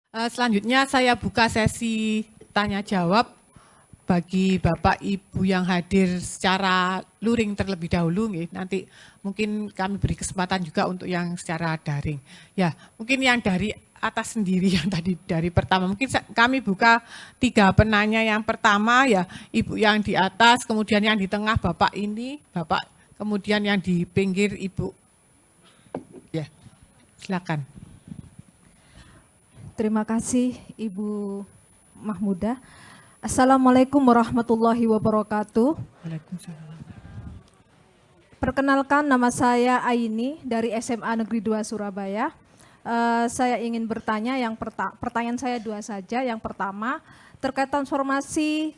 Selanjutnya saya buka sesi tanya jawab bagi Bapak Ibu yang hadir secara luring terlebih dahulu. Nanti mungkin kami beri kesempatan juga untuk yang secara daring. Ya, mungkin yang dari atas sendiri yang tadi dari pertama. Mungkin kami buka 3 penanya. Yang pertama ya Ibu yang di atas, kemudian yang di tengah Bapak ini, Bapak, kemudian yang di pinggir Ibu. Ya, silakan. Terima kasih Ibu Mahmudah. Assalamualaikum warahmatullahi wabarakatuh. Waalaikumsalam. Perkenalkan, nama saya Aini dari SMA Negeri 2 Surabaya. Saya ingin bertanya, pertanyaan saya 2 saja. Yang pertama, terkait transformasi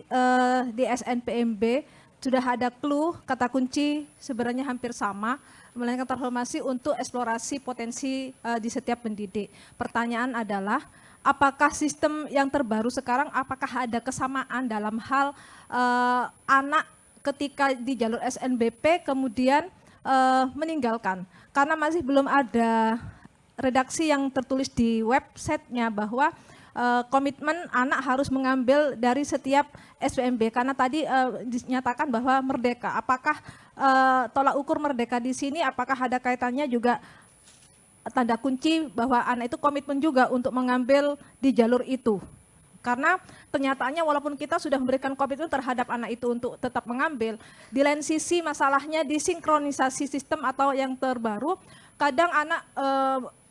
di SNPMB, sudah ada clue, kata kunci sebenarnya hampir sama, melainkan transformasi untuk eksplorasi potensi di setiap pendidik. Pertanyaan adalah, apakah sistem yang terbaru sekarang, apakah ada kesamaan dalam hal anak ketika di jalur SNBP kemudian meninggalkan? Karena masih belum ada redaksi yang tertulis di websitenya bahwa komitmen anak harus mengambil dari setiap SPMB, karena tadi dinyatakan bahwa merdeka. Apakah tolak ukur merdeka di sini, apakah ada kaitannya juga tanda kunci bahwa anak itu komitmen juga untuk mengambil di jalur itu? Karena kenyataannya walaupun kita sudah memberikan komitmen terhadap anak itu untuk tetap mengambil, di lain sisi masalahnya di sinkronisasi sistem atau yang terbaru, kadang anak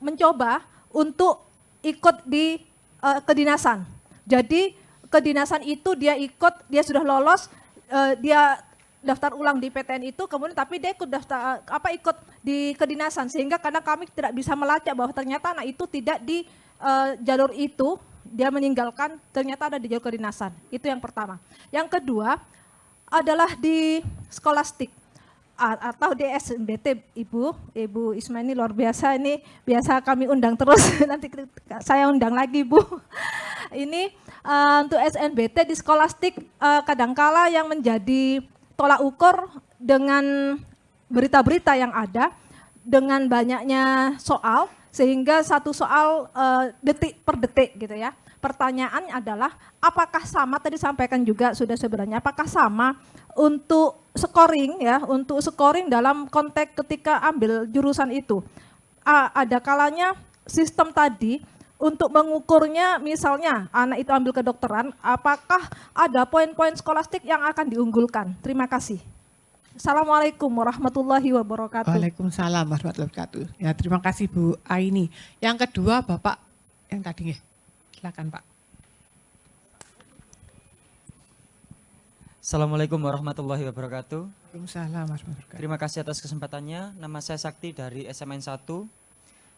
mencoba untuk ikut di kedinasan. Jadi kedinasan itu dia ikut, dia sudah lolos, dia daftar ulang di PTN itu, kemudian tapi dia ikut ikut di kedinasan, sehingga kadang kami tidak bisa melacak bahwa ternyata anak itu tidak di jalur itu, dia meninggalkan, ternyata ada di jalur kedinasan. Itu yang pertama. Yang kedua adalah di skolastik atau di SNBT. Ibu Isma ini luar biasa, ini biasa kami undang terus, nanti saya undang lagi Bu. Ini untuk SNBT di skolastik kadangkala yang menjadi tolak ukur dengan berita-berita yang ada, dengan banyaknya soal, sehingga satu soal detik per detik gitu ya. Pertanyaan adalah, apakah sama, tadi sampaikan juga sudah sebenarnya, apakah sama untuk scoring ya, untuk scoring dalam konteks ketika ambil jurusan itu? Ada kalanya sistem tadi untuk mengukurnya, misalnya anak itu ambil kedokteran, apakah ada poin-poin skolastik yang akan diunggulkan? Terima kasih. Assalamualaikum warahmatullahi wabarakatuh. Waalaikumsalam warahmatullahi wabarakatuh. Ya, terima kasih Bu Aini. Yang kedua Bapak yang tadi ya. Silakan Pak. Assalamualaikum warahmatullahi wabarakatuh. Waalaikumsalam warahmatullahi wabarakatuh. Terima kasih atas kesempatannya. Nama saya Sakti dari SMN 1.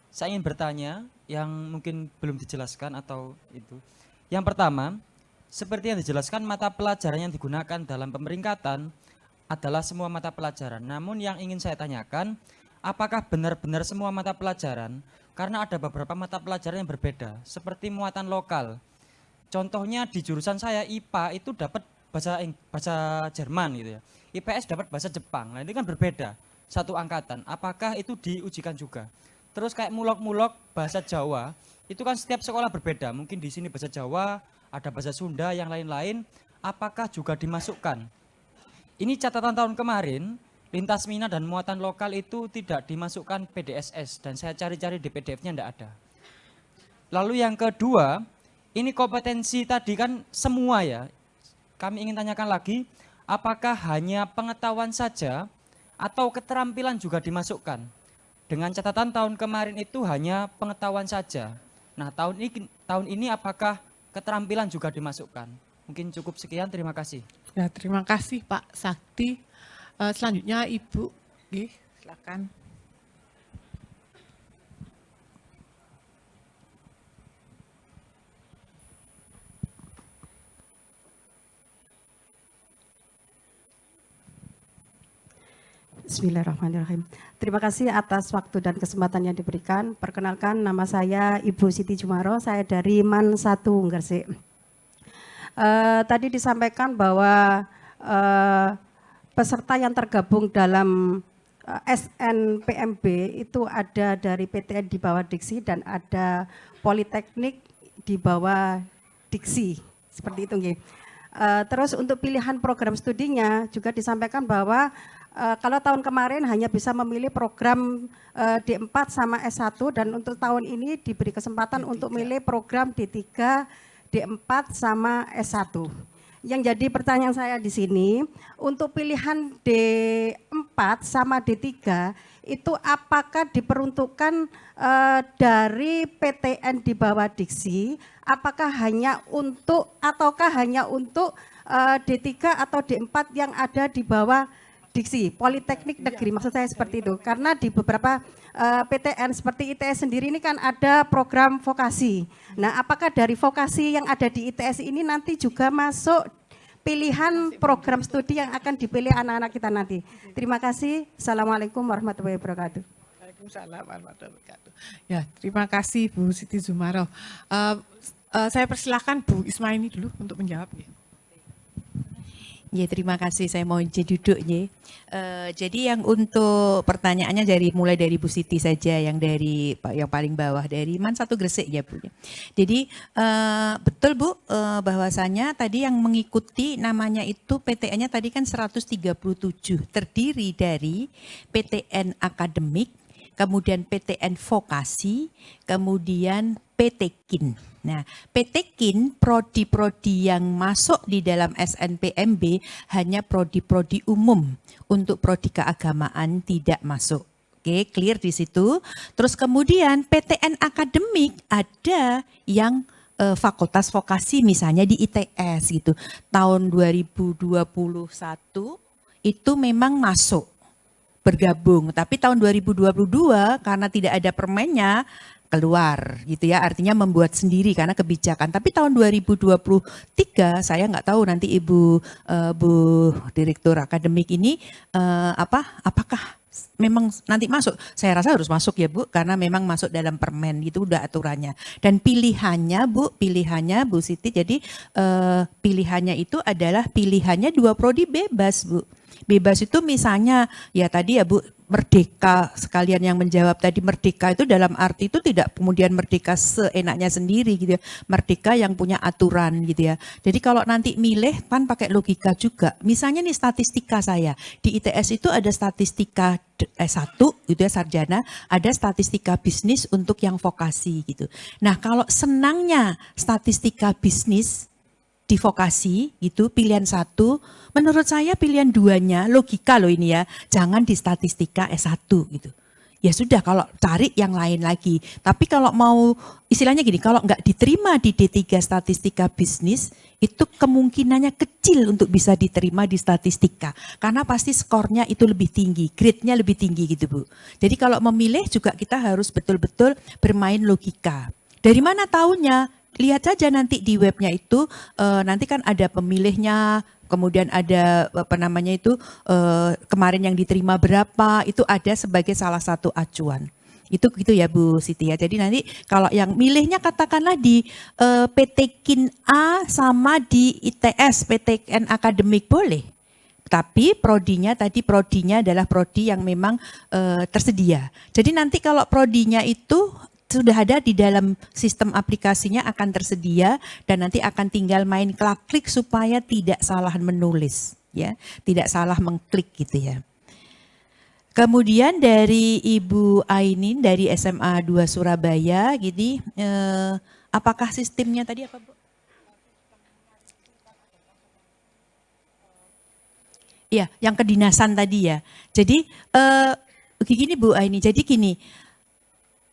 Saya ingin bertanya yang mungkin belum dijelaskan atau itu. Yang pertama, seperti yang dijelaskan, mata pelajaran yang digunakan dalam pemeringkatan adalah semua mata pelajaran. Namun yang ingin saya tanyakan, apakah benar-benar semua mata pelajaran? Karena ada beberapa mata pelajaran yang berbeda, seperti muatan lokal. Contohnya di jurusan saya IPA itu dapat bahasa Jerman gitu ya. IPS dapat bahasa Jepang. Nah, ini kan berbeda, satu angkatan. Apakah itu diujikan juga? Terus kayak mulok-mulok bahasa Jawa, itu kan setiap sekolah berbeda. Mungkin di sini bahasa Jawa, ada bahasa Sunda, yang lain-lain. Apakah juga dimasukkan? Ini catatan tahun kemarin, lintas mina dan muatan lokal itu tidak dimasukkan PDSS, dan saya cari-cari di PDF-nya tidak ada. Lalu yang kedua, ini kompetensi tadi kan semua ya. Kami ingin tanyakan lagi, apakah hanya pengetahuan saja atau keterampilan juga dimasukkan? Dengan catatan tahun kemarin itu hanya pengetahuan saja. Nah, tahun ini apakah keterampilan juga dimasukkan? Mungkin cukup sekian, terima kasih. Ya, terima kasih Pak Sakti. Selanjutnya Ibu, silakan. Bismillahirrahmanirrahim. Terima kasih atas waktu dan kesempatan yang diberikan. Perkenalkan, nama saya Ibu Siti Jumaro, saya dari MAN 1 Gresik. Tadi disampaikan bahwa peserta yang tergabung dalam SNPMB itu ada dari PTN di bawah Diksi dan ada Politeknik di bawah diksi, seperti itu nggih. Terus untuk pilihan program studinya juga disampaikan bahwa kalau tahun kemarin hanya bisa memilih program D4 sama S1 dan untuk tahun ini diberi kesempatan untuk milih program D3, D4 sama S1. Yang jadi pertanyaan saya di sini, untuk pilihan D4 sama D3 itu apakah diperuntukkan dari PTN di bawah diksi, apakah hanya untuk ataukah hanya untuk D3 atau D4 yang ada di bawah diksi, Politeknik Negeri, maksud saya seperti itu. Karena di beberapa PTN seperti ITS sendiri ini kan ada program vokasi. Nah, apakah dari vokasi yang ada di ITS ini nanti juga masuk pilihan program studi yang akan dipilih anak-anak kita nanti? Terima kasih. Assalamualaikum warahmatullahi wabarakatuh. Waalaikumsalam warahmatullahi wabarakatuh. Ya, terima kasih Bu Siti Zumaroh. Saya persilahkan Bu Ismaini dulu untuk menjawab. Ya, terima kasih. Saya mau jadi duduk ya. Jadi yang untuk pertanyaannya mulai dari Bu Siti saja, yang dari yang paling bawah dari Man 1 Gresik ya Bu. Jadi betul Bu, bahwasanya tadi yang mengikuti namanya itu PTN-nya tadi kan 137, terdiri dari PTN akademik, kemudian PTN vokasi, kemudian PTKIN. Nah, PTKIN, prodi-prodi yang masuk di dalam SNPMB hanya prodi-prodi umum, untuk prodi keagamaan tidak masuk. Oke, clear di situ. Terus kemudian PTN akademik ada yang fakultas vokasi misalnya di ITS gitu. Tahun 2021 itu memang masuk bergabung, tapi tahun 2022 karena tidak ada permennya keluar gitu ya, artinya membuat sendiri karena kebijakan. Tapi tahun 2023 saya nggak tahu nanti Ibu Bu Direktur Akademik ini apakah memang nanti masuk. Saya rasa harus masuk ya Bu, karena memang masuk dalam permen itu udah aturannya. Dan pilihannya Bu Siti, jadi pilihannya itu adalah pilihannya 2 prodi bebas Bu. Bebas itu misalnya ya tadi ya Bu, merdeka, sekalian yang menjawab tadi, merdeka itu dalam arti itu tidak kemudian merdeka seenaknya sendiri gitu ya. Merdeka yang punya aturan gitu ya. Jadi kalau nanti milih kan pakai logika juga. Misalnya nih statistika saya, di ITS itu ada statistika S1 gitu ya, sarjana, ada statistika bisnis untuk yang vokasi gitu. Nah, kalau senangnya statistika bisnis di vokasi itu pilihan 1, menurut saya pilihan 2-nya logika loh ini ya, jangan di statistika S1 gitu. Ya sudah, kalau cari yang lain lagi. Tapi kalau mau istilahnya gini, kalau nggak diterima di D3 statistika bisnis, itu kemungkinannya kecil untuk bisa diterima di statistika. Karena pasti skornya itu lebih tinggi, grade-nya lebih tinggi gitu Bu. Jadi kalau memilih juga kita harus betul-betul bermain logika. Dari mana tahunya? Lihat saja nanti di webnya itu, nanti kan ada pemilihnya, kemudian ada kemarin yang diterima berapa, itu ada sebagai salah satu acuan. Itu gitu ya Bu Siti ya. Jadi nanti kalau yang milihnya katakanlah di PTKIN A sama di ITS, PTN akademik boleh. Tapi prodinya adalah prodi yang memang tersedia. Jadi nanti kalau prodinya itu sudah ada di dalam sistem aplikasinya akan tersedia dan nanti akan tinggal main klik supaya tidak salah menulis ya, tidak salah mengklik gitu ya. Kemudian dari Ibu Ainin dari SMA 2 Surabaya gini, apakah sistemnya tadi apa Bu? Iya, yang kedinasan tadi ya. Jadi gini Bu Aini, jadi gini,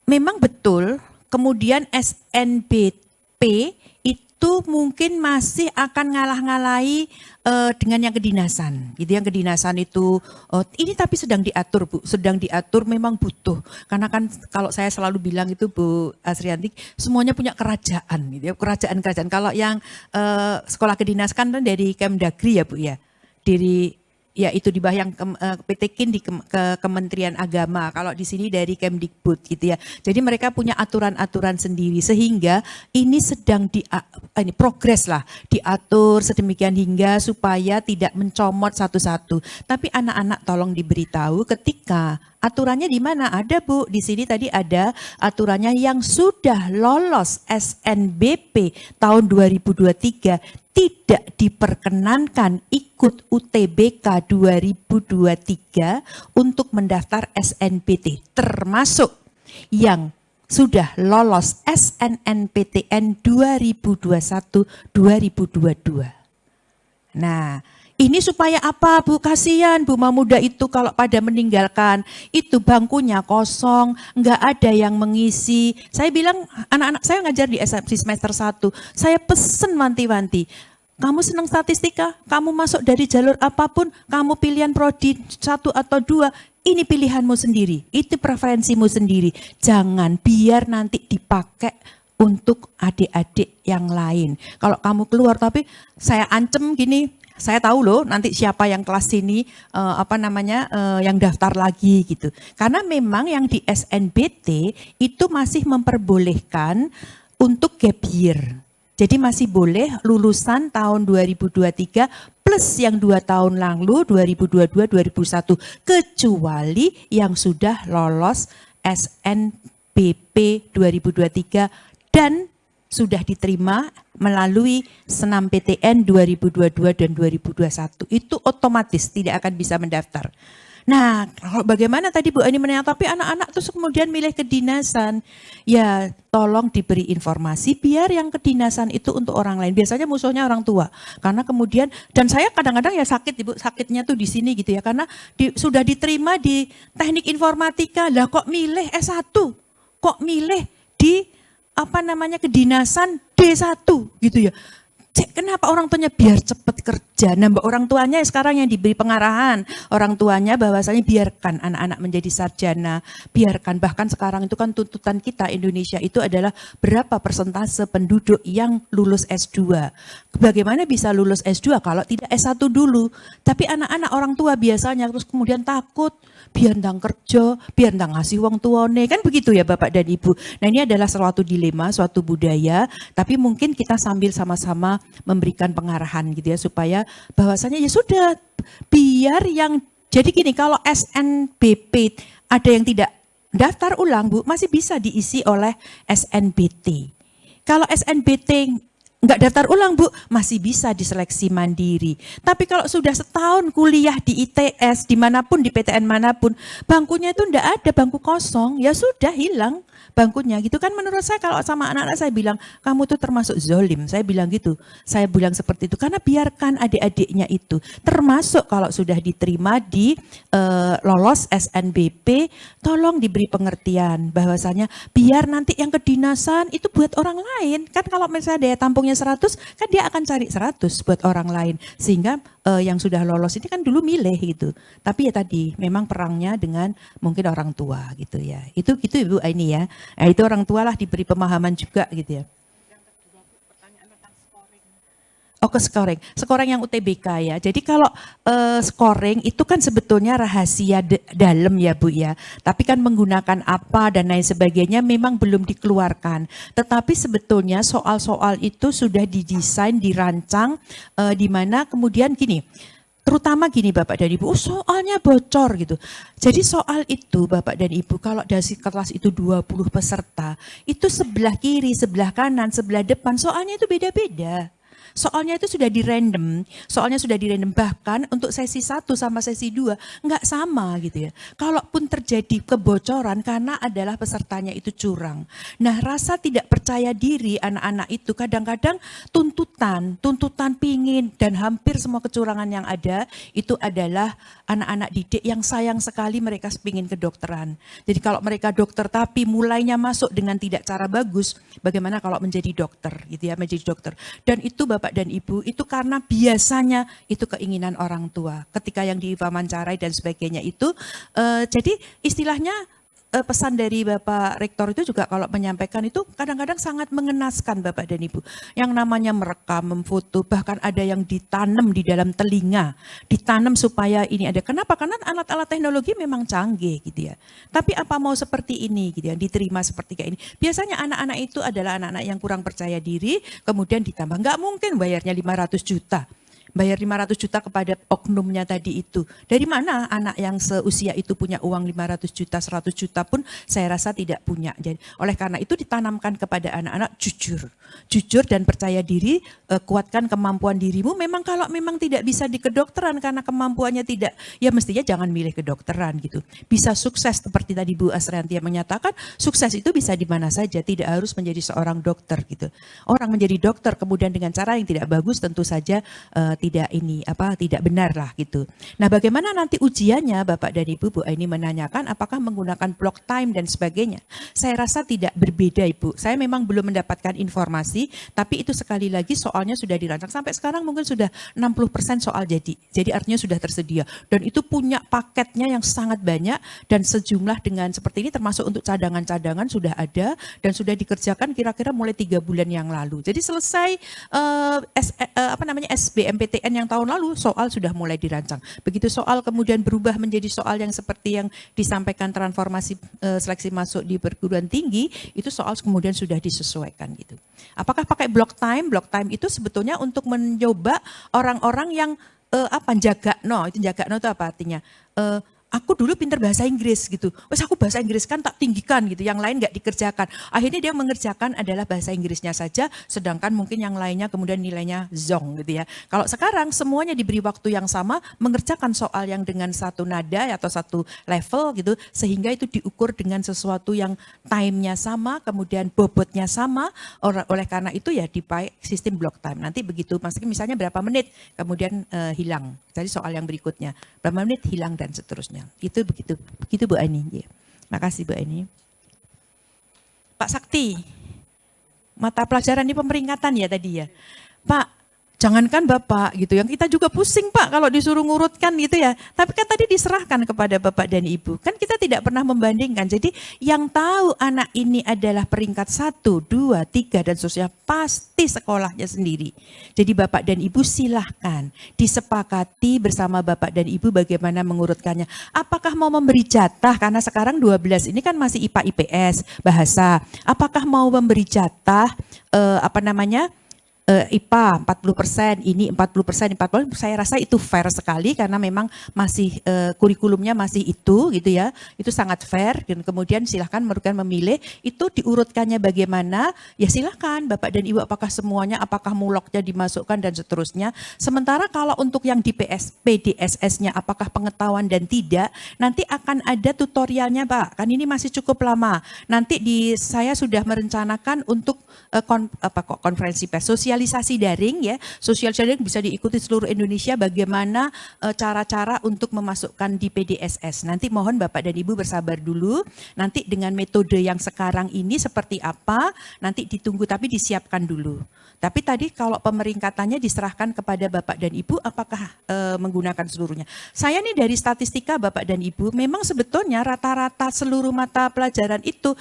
memang betul, kemudian SNBP itu mungkin masih akan ngalah-ngalahi dengan yang kedinasan. Gitu, yang kedinasan itu, ini tapi sedang diatur Bu, sedang diatur, memang butuh. Karena kan kalau saya selalu bilang itu Bu Asrianti, semuanya punya kerajaan, gitu ya, kerajaan-kerajaan. Kalau yang sekolah kedinasan kan dari Kemdagri ya Bu ya, dari ya itu di bawah yang PTKIN ke Kementerian Agama. Kalau di sini dari Kemdikbud gitu ya. Jadi mereka punya aturan-aturan sendiri sehingga ini sedang ini progres lah diatur sedemikian hingga supaya tidak mencomot satu-satu. Tapi anak-anak tolong diberitahu ketika aturannya di mana ada Bu. Di sini tadi ada aturannya yang sudah lolos SNBP tahun 2023 tidak diperkenankan ikut UTBK 2023 untuk mendaftar SNPT, termasuk yang sudah lolos SNNPTN 2021-2022. Nah, ini supaya apa Bu? Kasihan Bu Mamuda itu kalau pada meninggalkan, itu bangkunya kosong, nggak ada yang mengisi. Saya bilang, anak-anak saya ngajar di semester 1, saya pesen wanti-wanti. Kamu senang statistika, kamu masuk dari jalur apapun, kamu pilihan prodi 1 atau 2, ini pilihanmu sendiri, itu preferensimu sendiri. Jangan biar nanti dipakai untuk adik-adik yang lain. Kalau kamu keluar, tapi saya ancam gini, saya tahu loh nanti siapa yang kelas sini yang daftar lagi gitu. Karena memang yang di SNBT itu masih memperbolehkan untuk gap year. Jadi masih boleh lulusan tahun 2023 plus yang 2 tahun lalu 2022-2021 kecuali yang sudah lolos SNBP 2023 dan sudah diterima melalui senam PTN 2022 dan 2021. Itu otomatis tidak akan bisa mendaftar. Nah, kalau bagaimana tadi Bu Ani menanya, tapi anak-anak terus kemudian milih kedinasan. Ya, tolong diberi informasi biar yang kedinasan itu untuk orang lain. Biasanya musuhnya orang tua. Karena kemudian, dan saya kadang-kadang ya sakit Ibu, sakitnya tuh di sini gitu ya. Karena sudah diterima di teknik informatika, lah kok milih S1? Kok milih di kedinasan D1 gitu ya. Kenapa orang tuanya biar cepat kerja? Nambah orang tuanya sekarang yang diberi pengarahan. Orang tuanya bahwasanya biarkan anak-anak menjadi sarjana. Biarkan, bahkan sekarang itu kan tuntutan kita Indonesia itu adalah berapa persentase penduduk yang lulus S2. Bagaimana bisa lulus S2 kalau tidak S1 dulu? Tapi anak-anak orang tua biasanya terus kemudian takut. Biar ndang kerja, biar ndang ngasih uang tuane. Kan begitu ya Bapak dan Ibu. Nah ini adalah suatu dilema, suatu budaya. Tapi mungkin kita sambil sama-sama memberikan pengarahan gitu ya. Supaya bahwasanya ya sudah, biar yang, jadi gini kalau SNBP ada yang tidak daftar ulang Bu, masih bisa diisi oleh SNBT. Kalau SNBT enggak daftar ulang Bu, masih bisa diseleksi mandiri. Tapi kalau sudah setahun kuliah di ITS, dimanapun, di PTN manapun, bangkunya itu enggak ada, bangku kosong, ya sudah hilang bangkunya gitu kan. Menurut saya kalau sama anak-anak saya bilang, kamu tuh termasuk zolim, saya bilang gitu. Saya bilang seperti itu, karena biarkan adik-adiknya itu, termasuk kalau sudah diterima di lolos SNBP, tolong diberi pengertian bahwasanya biar nanti yang kedinasan itu buat orang lain. Kan kalau misalnya daya tampungnya 100, kan dia akan cari 100 buat orang lain. Sehingga yang sudah lolos ini kan dulu milih gitu. Tapi ya tadi memang perangnya dengan mungkin orang tua gitu ya. Itu Ibu ini ya. Nah, itu orang tua lah diberi pemahaman juga gitu ya. Oh, ke scoring. Scoring yang UTBK ya. Jadi kalau scoring itu kan sebetulnya rahasia dalam ya Bu ya. Tapi kan menggunakan apa dan lain sebagainya memang belum dikeluarkan. Tetapi sebetulnya soal-soal itu sudah didesain, dirancang di mana kemudian gini. Terutama gini Bapak dan Ibu, soalnya bocor gitu. Jadi soal itu Bapak dan Ibu, kalau dari kelas itu 20 peserta, itu sebelah kiri, sebelah kanan, sebelah depan, soalnya itu beda-beda. Soalnya itu sudah di-random, bahkan untuk sesi 1 sama sesi 2 nggak sama gitu ya. Kalaupun terjadi kebocoran karena adalah pesertanya itu curang. Nah rasa tidak percaya diri anak-anak itu kadang-kadang tuntutan pingin dan hampir semua kecurangan yang ada itu adalah anak-anak didik yang sayang sekali mereka pingin kedokteran. Jadi kalau mereka dokter tapi mulainya masuk dengan tidak cara bagus, bagaimana kalau menjadi dokter gitu ya, menjadi dokter. Dan itu Bapak dan Ibu, itu karena biasanya itu keinginan orang tua. Ketika yang diwawancarai dan sebagainya itu, jadi istilahnya pesan dari Bapak Rektor itu juga kalau menyampaikan itu kadang-kadang sangat mengenaskan Bapak dan Ibu. Yang namanya merekam, memfoto, bahkan ada yang ditanam di dalam telinga, ditanam supaya ini ada. Kenapa? Karena alat-alat teknologi memang canggih gitu ya. Tapi apa mau seperti ini gitu ya, diterima seperti kayak ini. Biasanya anak-anak itu adalah anak-anak yang kurang percaya diri, kemudian ditambah. Nggak mungkin bayarnya 500 juta. Bayar 500 juta kepada oknumnya tadi itu. Dari mana anak yang seusia itu punya uang 500 juta, 100 juta pun saya rasa tidak punya. Jadi, oleh karena itu ditanamkan kepada anak-anak jujur. Jujur dan percaya diri, kuatkan kemampuan dirimu. Memang kalau memang tidak bisa di kedokteran karena kemampuannya tidak, ya mestinya jangan milih kedokteran gitu. Bisa sukses seperti tadi Bu Asriantia menyatakan, sukses itu bisa di mana saja, tidak harus menjadi seorang dokter gitu. Orang menjadi dokter kemudian dengan cara yang tidak bagus tentu saja tidak benar lah gitu. Nah, bagaimana nanti ujiannya Bapak dan Ibu? Bu Aini menanyakan apakah menggunakan block time dan sebagainya. Saya rasa tidak berbeda Ibu. Saya memang belum mendapatkan informasi, tapi itu sekali lagi soalnya sudah dirancang. Sampai sekarang mungkin sudah 60% soal jadi. Jadi artinya sudah tersedia. Dan itu punya paketnya yang sangat banyak dan sejumlah dengan seperti ini termasuk untuk cadangan-cadangan sudah ada dan sudah dikerjakan kira-kira mulai 3 bulan yang lalu. Jadi selesai SBMPTN yang tahun lalu soal sudah mulai dirancang. Begitu soal kemudian berubah menjadi soal yang seperti yang disampaikan transformasi seleksi masuk di perguruan tinggi, itu soal kemudian sudah disesuaikan gitu. Apakah pakai block time? Block time itu sebetulnya untuk mencoba orang-orang yang jagakno itu apa artinya? Aku dulu pinter bahasa Inggris gitu. Wes aku bahasa Inggris kan tak tinggikan gitu, yang lain nggak dikerjakan. Akhirnya dia mengerjakan adalah bahasa Inggrisnya saja, sedangkan mungkin yang lainnya kemudian nilainya zong gitu ya. Kalau sekarang semuanya diberi waktu yang sama, mengerjakan soal yang dengan satu nada atau satu level gitu, sehingga itu diukur dengan sesuatu yang time-nya sama, kemudian bobotnya sama, oleh karena itu ya dipakai sistem block time. Nanti begitu, misalnya berapa menit, kemudian hilang. Jadi soal yang berikutnya, berapa menit hilang dan seterusnya. Itu begitu Bu Aini. Ya. Makasih Bu Aini. Pak Sakti, mata pelajaran ini pemeringkatan ya tadi ya. Pak, jangankan Bapak gitu, yang kita juga pusing Pak kalau disuruh ngurutkan gitu ya. Tapi kan tadi diserahkan kepada Bapak dan Ibu. Kan kita tidak pernah membandingkan. Jadi yang tahu anak ini adalah peringkat 1, 2, 3 dan seterusnya pasti sekolahnya sendiri. Jadi Bapak dan Ibu silahkan disepakati bersama Bapak dan Ibu bagaimana mengurutkannya. Apakah mau memberi jatah, karena sekarang 12 ini kan masih IPA IPS, bahasa. Apakah mau memberi jatah IPA 40%, ini 40%, saya rasa itu fair sekali karena memang masih kurikulumnya masih itu gitu ya. Itu sangat fair dan kemudian silahkan memilih itu diurutkannya bagaimana, ya silahkan Bapak dan Ibu apakah semuanya, apakah muloknya dimasukkan dan seterusnya. Sementara kalau untuk yang di PDSS-nya apakah pengetahuan dan tidak, nanti akan ada tutorialnya Pak, kan ini masih cukup lama. Nanti saya sudah merencanakan untuk konferensi pers, sosialisasi daring ya, sosialisasi daring bisa diikuti seluruh Indonesia bagaimana cara-cara untuk memasukkan di PDSS. Nanti mohon Bapak dan Ibu bersabar dulu, nanti dengan metode yang sekarang ini seperti apa, nanti ditunggu tapi disiapkan dulu. Tapi tadi kalau pemeringkatannya diserahkan kepada Bapak dan Ibu, apakah menggunakan seluruhnya? Saya nih dari statistika Bapak dan Ibu, memang sebetulnya rata-rata seluruh mata pelajaran itu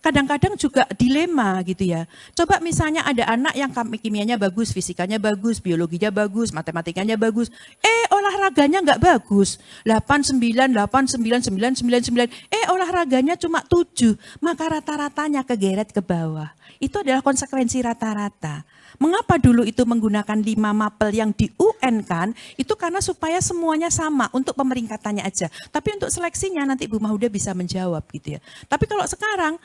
kadang-kadang juga dilema gitu ya. Coba misalnya ada anak yang kimianya bagus, fisikanya bagus, biologinya bagus, matematikanya bagus. Olahraganya nggak bagus. 89, 89, 9, 9, 9. Olahraganya cuma 7. Maka rata-ratanya kegeret ke bawah. Itu adalah konsekuensi rata-rata. Mengapa dulu itu menggunakan 5 mapel yang di UN kan? Itu karena supaya semuanya sama untuk pemeringkatannya aja. Tapi untuk seleksinya nanti Bu Mahuda bisa menjawab gitu ya. Tapi kalau sekarang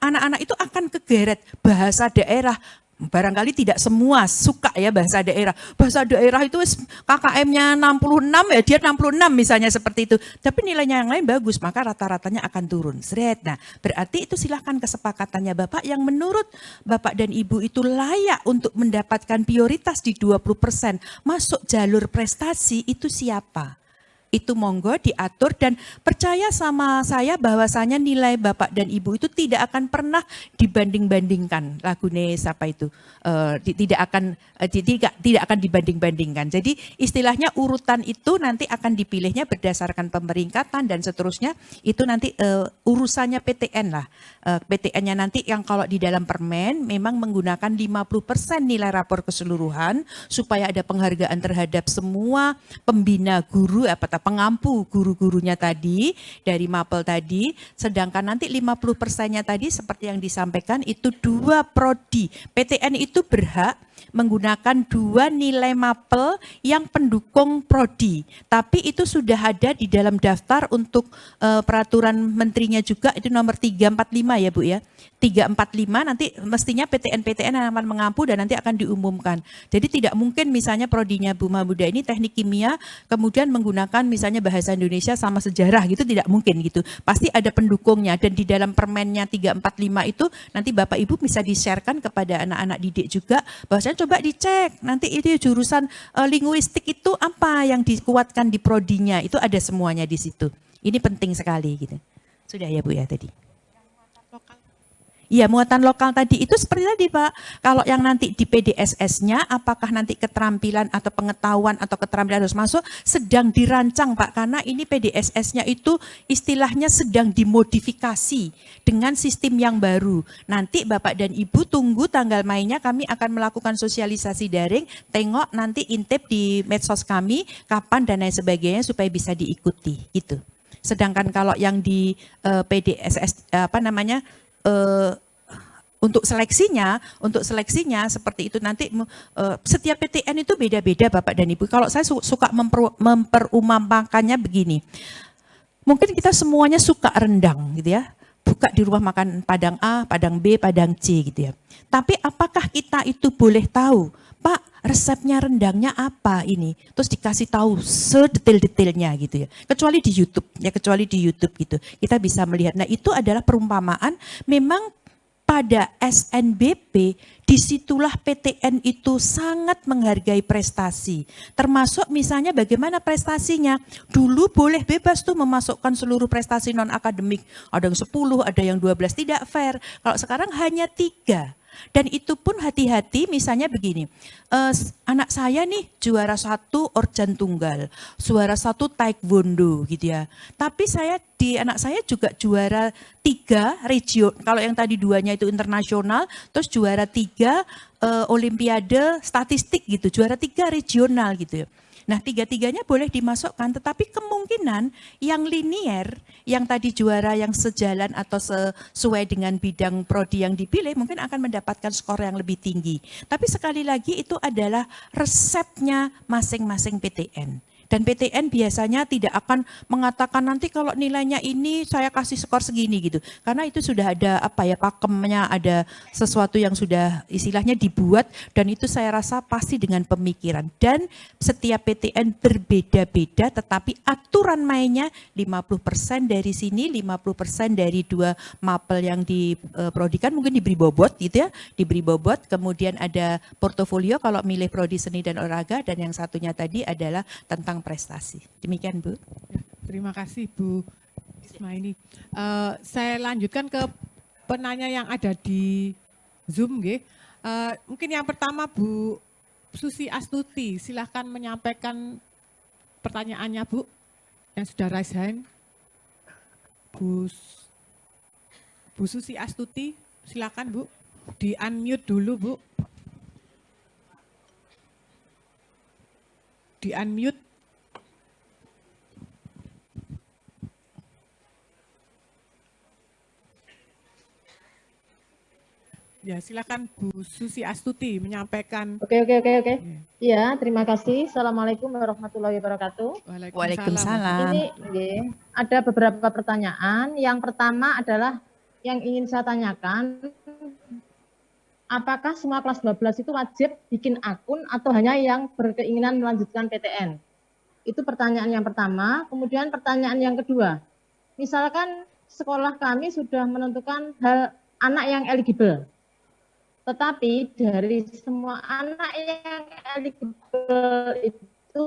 anak-anak itu akan kegeret bahasa daerah. Barangkali tidak semua suka ya bahasa daerah. Bahasa daerah itu KKM-nya 66 ya, dia 66 misalnya seperti itu. Tapi nilainya yang lain bagus, maka rata-ratanya akan turun. Nah, berarti itu silahkan kesepakatannya Bapak yang menurut Bapak dan Ibu itu layak untuk mendapatkan prioritas di 20% masuk jalur prestasi itu siapa? itu monggo diatur dan percaya sama saya bahwasanya nilai Bapak dan Ibu itu tidak akan pernah dibanding-bandingkan. Lagune siapa itu tidak akan dibanding-bandingkan. Jadi istilahnya urutan itu nanti akan dipilihnya berdasarkan pemeringkatan dan seterusnya, itu nanti urusannya PTN lah. PTN-nya nanti yang kalau di dalam permen memang menggunakan 50% nilai rapor keseluruhan supaya ada penghargaan terhadap semua pembina guru, pengampu guru-gurunya tadi dari MAPEL tadi, sedangkan nanti 50%-nya tadi seperti yang disampaikan itu 2 prodi. PTN itu berhak menggunakan 2 nilai MAPEL yang pendukung prodi. Tapi itu sudah ada di dalam daftar untuk peraturan menterinya juga, itu nomor 345 ya Bu ya. 345 nanti mestinya PTN-PTN yang akan mengampu dan nanti akan diumumkan. Jadi tidak mungkin misalnya prodinya Bu Mahmuda ini teknik kimia kemudian menggunakan misalnya bahasa Indonesia sama sejarah gitu, tidak mungkin gitu. Pasti ada pendukungnya dan di dalam permennya 345 itu nanti Bapak Ibu bisa di-sharekan kepada anak-anak didik juga bahwasanya coba dicek nanti itu jurusan linguistik itu apa yang dikuatkan di prodinya, itu ada semuanya di situ. Ini penting sekali gitu. Sudah ya Bu ya tadi. Iya, muatan lokal tadi itu seperti tadi Pak. Kalau yang nanti di PDSS-nya, apakah nanti keterampilan atau pengetahuan atau keterampilan harus masuk, sedang dirancang Pak. Karena ini PDSS-nya itu istilahnya sedang dimodifikasi dengan sistem yang baru. Nanti Bapak dan Ibu tunggu tanggal mainnya, kami akan melakukan sosialisasi daring, tengok nanti intip di medsos kami, kapan dan lain sebagainya supaya bisa diikuti. Gitu. Sedangkan kalau yang di PDSS, untuk seleksinya seperti itu nanti setiap PTN itu beda-beda Bapak dan Ibu. Kalau saya suka memperumpamakannya begini, mungkin kita semuanya suka rendang gitu ya, buka di rumah makan Padang A, Padang B, Padang C gitu ya. Tapi apakah kita itu boleh tahu, Pak resepnya rendangnya apa ini? Terus dikasih tahu sedetail-detailnya gitu ya. Kecuali di YouTube gitu. Kita bisa melihat. Nah itu adalah perumpamaan memang pada SNBP, disitulah PTN itu sangat menghargai prestasi. Termasuk misalnya bagaimana prestasinya. Dulu boleh bebas tuh memasukkan seluruh prestasi non-akademik. Ada yang 10, ada yang 12, tidak fair. Kalau sekarang hanya 3. Dan itu pun hati-hati misalnya begini, anak saya nih juara 1 organ tunggal, juara 1 taekwondo gitu ya. Tapi anak saya juga juara 3 region, kalau yang tadi 2-nya itu internasional, terus juara 3 olimpiade statistik gitu, juara 3 regional gitu ya. Nah 3-3-nya boleh dimasukkan, tetapi kemungkinan yang linier, yang tadi juara yang sejalan atau sesuai dengan bidang prodi yang dipilih mungkin akan mendapatkan skor yang lebih tinggi. Tapi sekali lagi itu adalah resepnya masing-masing PTN. Dan PTN biasanya tidak akan mengatakan nanti kalau nilainya ini saya kasih skor segini gitu. Karena itu sudah ada pakemnya, ada sesuatu yang sudah istilahnya dibuat dan itu saya rasa pasti dengan pemikiran. Dan setiap PTN berbeda-beda tetapi aturan mainnya 50% dari sini, 50% dari 2 mapel yang diprodikan mungkin diberi bobot gitu ya. Diberi bobot, kemudian ada portofolio kalau milih prodi seni dan olahraga dan yang satunya tadi adalah tentang prestasi. Demikian Bu. Terima kasih Bu Ismaini. Saya lanjutkan ke penanya yang ada di Zoom. Mungkin yang pertama Bu Susi Astuti, silahkan menyampaikan pertanyaannya Bu, yang sudah raise hand. Bu Susi Astuti, silakan Bu, di unmute dulu Bu. Di unmute. Ya, silakan Bu Susi Astuti menyampaikan. Oke. Iya, terima kasih. Assalamualaikum warahmatullahi wabarakatuh. Waalaikumsalam. Ini ada beberapa pertanyaan. Yang pertama adalah yang ingin saya tanyakan, apakah semua kelas 12 itu wajib bikin akun atau hanya yang berkeinginan melanjutkan PTN? Itu pertanyaan yang pertama. Kemudian pertanyaan yang kedua, misalkan sekolah kami sudah menentukan hal anak yang eligible. Tetapi dari semua anak yang eligible itu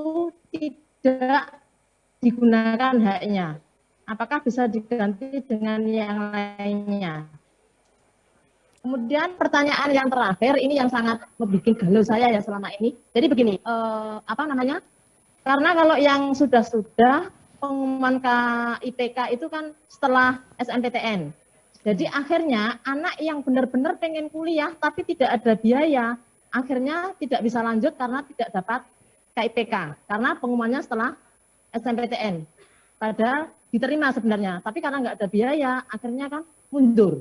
tidak digunakan haknya? Apakah bisa diganti dengan yang lainnya? Kemudian pertanyaan yang terakhir, ini yang sangat membuat galau saya ya selama ini. Jadi begini, karena kalau yang sudah pengumuman KIPK itu kan setelah SNMPTN. Jadi akhirnya anak yang benar-benar pengen kuliah tapi tidak ada biaya, akhirnya tidak bisa lanjut karena tidak dapat KIPK. Karena pengumumannya setelah SNMPTN. Padahal diterima sebenarnya, tapi karena nggak ada biaya, akhirnya kan mundur.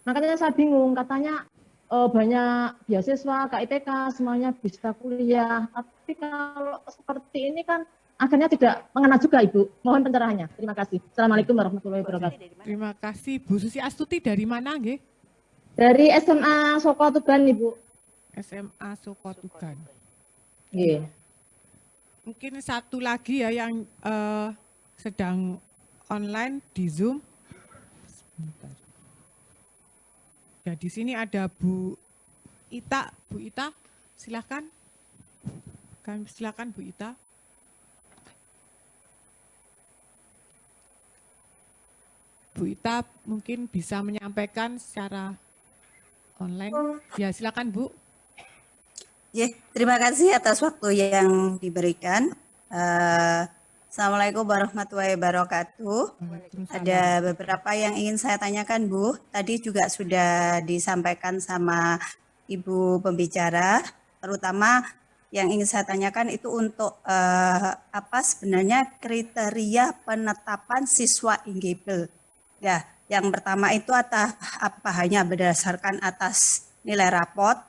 Makanya saya bingung, katanya banyak beasiswa, KIPK, semuanya bisa kuliah. Tapi kalau seperti ini kan akhirnya tidak mengena juga Ibu. Mohon pencerahannya. Terima kasih. Assalamualaikum warahmatullahi wabarakatuh. Terima kasih Bu Susi Astuti, dari mana nggih? Dari SMA Soko Tuban Ibu. SMA Soko Tuban. Iya. Mungkin satu lagi ya yang sedang online di Zoom. Sebentar. Ya, di sini ada Bu Ita. Bu Ita, silakan. Silakan Bu Ita. Bu Ita mungkin bisa menyampaikan secara online. Ya, silakan Bu. Ya, terima kasih atas waktu yang diberikan. Assalamualaikum warahmatullahi wabarakatuh. Ada beberapa yang ingin saya tanyakan, Bu. Tadi juga sudah disampaikan sama Ibu pembicara, terutama yang ingin saya tanyakan itu untuk apa sebenarnya kriteria penetapan siswa eligible. Ya, yang pertama itu apa hanya berdasarkan atas nilai raport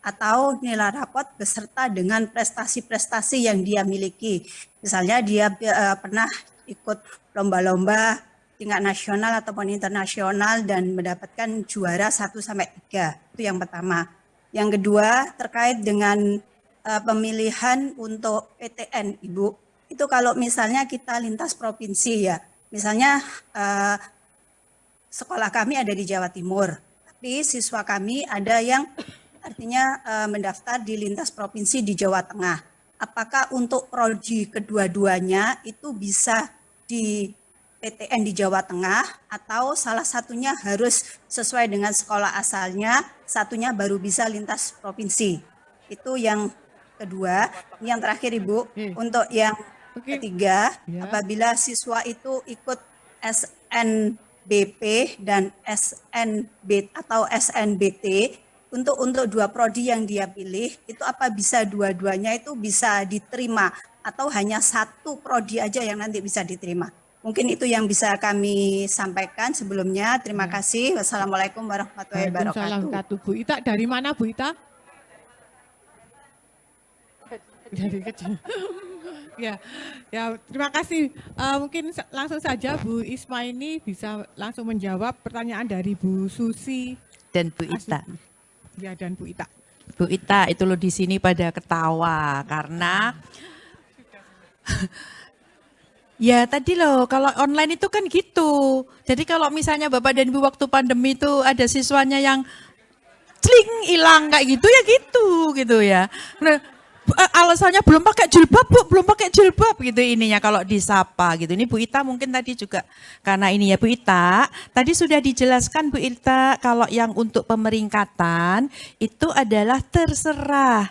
atau nilai raport beserta dengan prestasi-prestasi yang dia miliki. Misalnya dia pernah ikut lomba-lomba tingkat nasional ataupun internasional dan mendapatkan juara 1-3. Itu yang pertama. Yang kedua terkait dengan pemilihan untuk PTN, Ibu. Itu kalau misalnya kita lintas provinsi ya. Misalnya sekolah kami ada di Jawa Timur. Tapi siswa kami ada yang artinya mendaftar di lintas provinsi di Jawa Tengah. Apakah untuk prodi kedua-duanya itu bisa di PTN di Jawa Tengah atau salah satunya harus sesuai dengan sekolah asalnya, satunya baru bisa lintas provinsi? Itu yang kedua. Yang terakhir Ibu, untuk yang ketiga, apabila siswa itu ikut SNBP dan SNB atau SNBT, untuk dua prodi yang dia pilih, itu apa bisa dua-duanya itu bisa diterima atau hanya satu prodi aja yang nanti bisa diterima? Mungkin itu yang bisa kami sampaikan sebelumnya. Terima kasih. Wassalamualaikum warahmatullahi wabarakatuh. Bu Ita, dari mana Bu Ita? Dari kecil. Ya, terima kasih. Mungkin langsung saja Bu Isma ini bisa langsung menjawab pertanyaan dari Bu Susi Dan Bu Ita. Ya, dan Bu Ita. Bu Ita, itu loh di sini pada ketawa karena ya tadi loh kalau online itu kan gitu. Jadi kalau misalnya Bapak dan Ibu waktu pandemi itu ada siswanya yang cling hilang kayak gitu ya. Nah, alasannya belum pakai jilbab Bu, belum pakai jilbab gitu ininya kalau disapa gitu. Ini Bu Ita mungkin tadi juga karena ini ya Bu Ita, tadi sudah dijelaskan Bu Ita kalau yang untuk pemeringkatan itu adalah terserah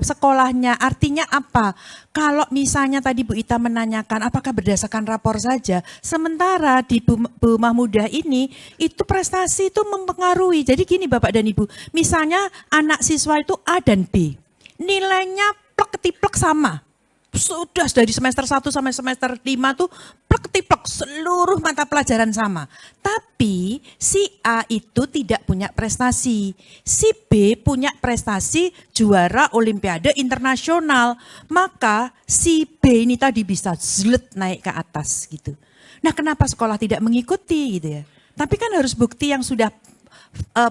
sekolahnya. Artinya apa? Kalau misalnya tadi Bu Ita menanyakan apakah berdasarkan rapor saja, sementara di Bu Mahmudah ini itu prestasi itu mempengaruhi. Jadi gini Bapak dan Ibu, misalnya anak siswa itu A dan B. Nilainya plek-ketiplek sama. Sudah dari semester 1 sampai semester 5 tuh plek-ketiplek seluruh mata pelajaran sama. Tapi si A itu tidak punya prestasi. Si B punya prestasi juara olimpiade internasional. Maka si B ini tadi bisa zlet naik ke atas gitu. Nah, kenapa sekolah tidak mengikuti gitu ya? Tapi kan harus bukti yang sudah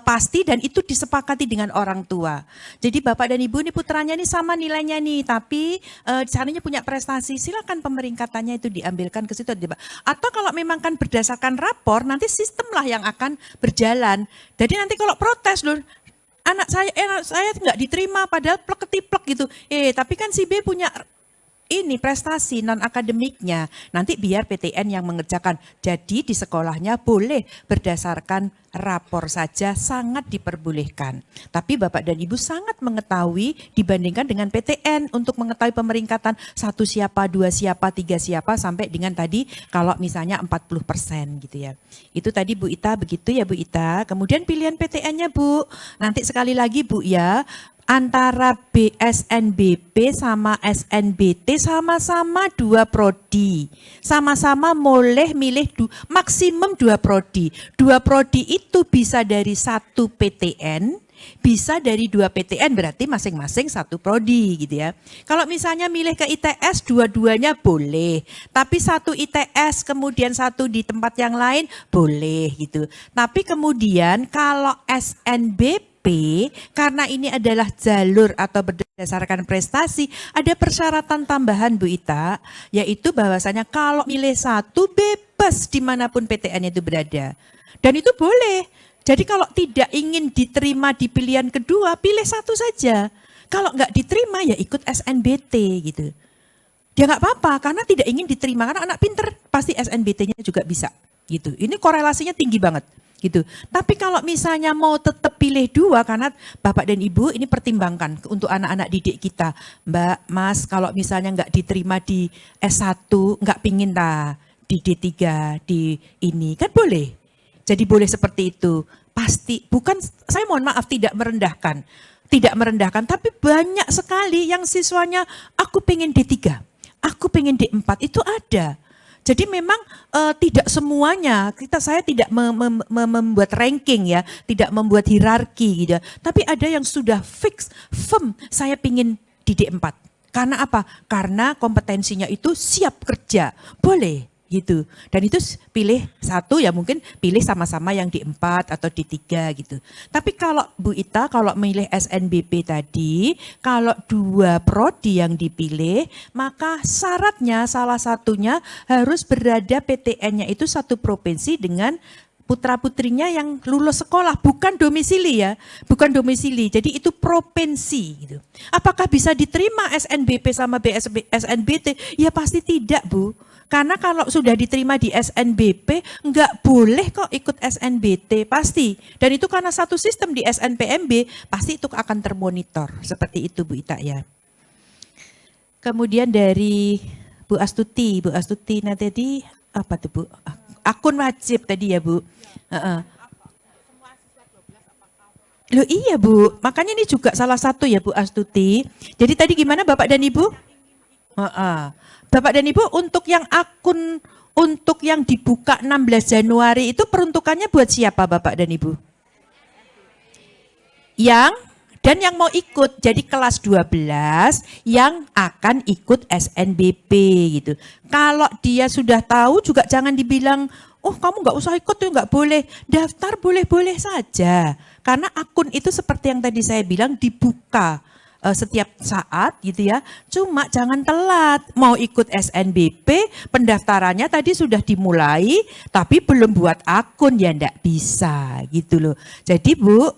pasti dan itu disepakati dengan orang tua. Jadi Bapak dan Ibu ini putranya ini sama nilainya nih, tapi caranya punya prestasi, silakan pemeringkatannya itu diambilkan ke situ. Atau kalau memang kan berdasarkan rapor, nanti sistemlah yang akan berjalan. Jadi nanti kalau protes loh, anak saya nggak diterima padahal plek-ketiplek gitu. Tapi kan si B punya ini prestasi non akademiknya. Nanti biar PTN yang mengerjakan. Jadi di sekolahnya boleh berdasarkan rapor saja, sangat diperbolehkan. Tapi Bapak dan Ibu sangat mengetahui dibandingkan dengan PTN untuk mengetahui pemeringkatan 1 siapa, 2 siapa, 3 siapa sampai dengan tadi kalau misalnya 40% gitu ya. Itu tadi Bu Ita begitu ya Bu Ita. Kemudian pilihan PTN-nya Bu. Nanti sekali lagi Bu ya. Antara BSNBP sama SNBT sama-sama 2 prodi. Sama-sama boleh milih maksimum 2 prodi. 2 prodi itu bisa dari 1 PTN, bisa dari 2 PTN, berarti masing-masing 1 prodi gitu ya. Kalau misalnya milih ke ITS, dua-duanya boleh. Tapi 1 ITS kemudian 1 di tempat yang lain boleh gitu. Tapi kemudian kalau SNBP karena ini adalah jalur atau berdasarkan prestasi, ada persyaratan tambahan Bu Ita, yaitu bahwasanya kalau milih 1 bebas dimanapun PTN itu berada. Dan itu boleh. Jadi kalau tidak ingin diterima di pilihan kedua, pilih 1 saja. Kalau nggak diterima ya ikut SNBT gitu. Ya nggak apa-apa karena tidak ingin diterima, karena anak pinter pasti SNBT-nya juga bisa gitu. Ini korelasinya tinggi banget. Gitu. Tapi kalau misalnya mau tetap pilih 2 karena Bapak dan Ibu ini pertimbangkan untuk anak-anak didik kita. Mbak, Mas, kalau misalnya nggak diterima di S1, nggak pingin di D3, di ini, kan boleh. Jadi boleh seperti itu. Pasti, bukan, saya mohon maaf tidak merendahkan. Tidak merendahkan, tapi banyak sekali yang siswanya, aku pengen D3, aku pengen D4, itu ada. Jadi memang tidak semuanya, saya tidak membuat ranking ya, tidak membuat hierarki gitu. Tapi ada yang sudah fix, firm, saya pingin di D4. Karena apa? Karena kompetensinya itu siap kerja, boleh gitu. Dan itu pilih 1 ya mungkin pilih sama-sama yang D4 atau D3 gitu. Tapi kalau Bu Ita, kalau milih SNBP tadi, kalau 2 prodi yang dipilih, maka syaratnya salah satunya harus berada PTN-nya itu 1 provinsi dengan putra-putrinya yang lulus sekolah, bukan domisili ya, bukan domisili. Jadi itu provinsi gitu. Apakah bisa diterima SNBP sama SNBT? Ya pasti tidak Bu. Karena kalau sudah diterima di SNBP, nggak boleh kok ikut SNBT, pasti. Dan itu karena satu sistem di SNPMB, pasti itu akan termonitor. Seperti itu Bu Ita ya. Kemudian dari Bu Astuti nanti tadi apa tuh Bu? Akun wajib tadi ya Bu. Loh iya Bu, makanya ini juga salah satu ya Bu Astuti. Jadi tadi gimana Bapak dan Ibu? Bapak dan Ibu, untuk yang akun, untuk yang dibuka 16 Januari itu peruntukannya buat siapa Bapak dan Ibu? Dan yang mau ikut, jadi kelas 12 yang akan ikut SNBP gitu. Kalau dia sudah tahu juga jangan dibilang, oh kamu nggak usah ikut tuh nggak boleh. Daftar boleh-boleh saja. Karena akun itu seperti yang tadi saya bilang dibuka setiap saat gitu ya, cuma jangan telat. Mau ikut SNBP, pendaftarannya tadi sudah dimulai, tapi belum buat akun ya ndak bisa gitu loh. Jadi Bu,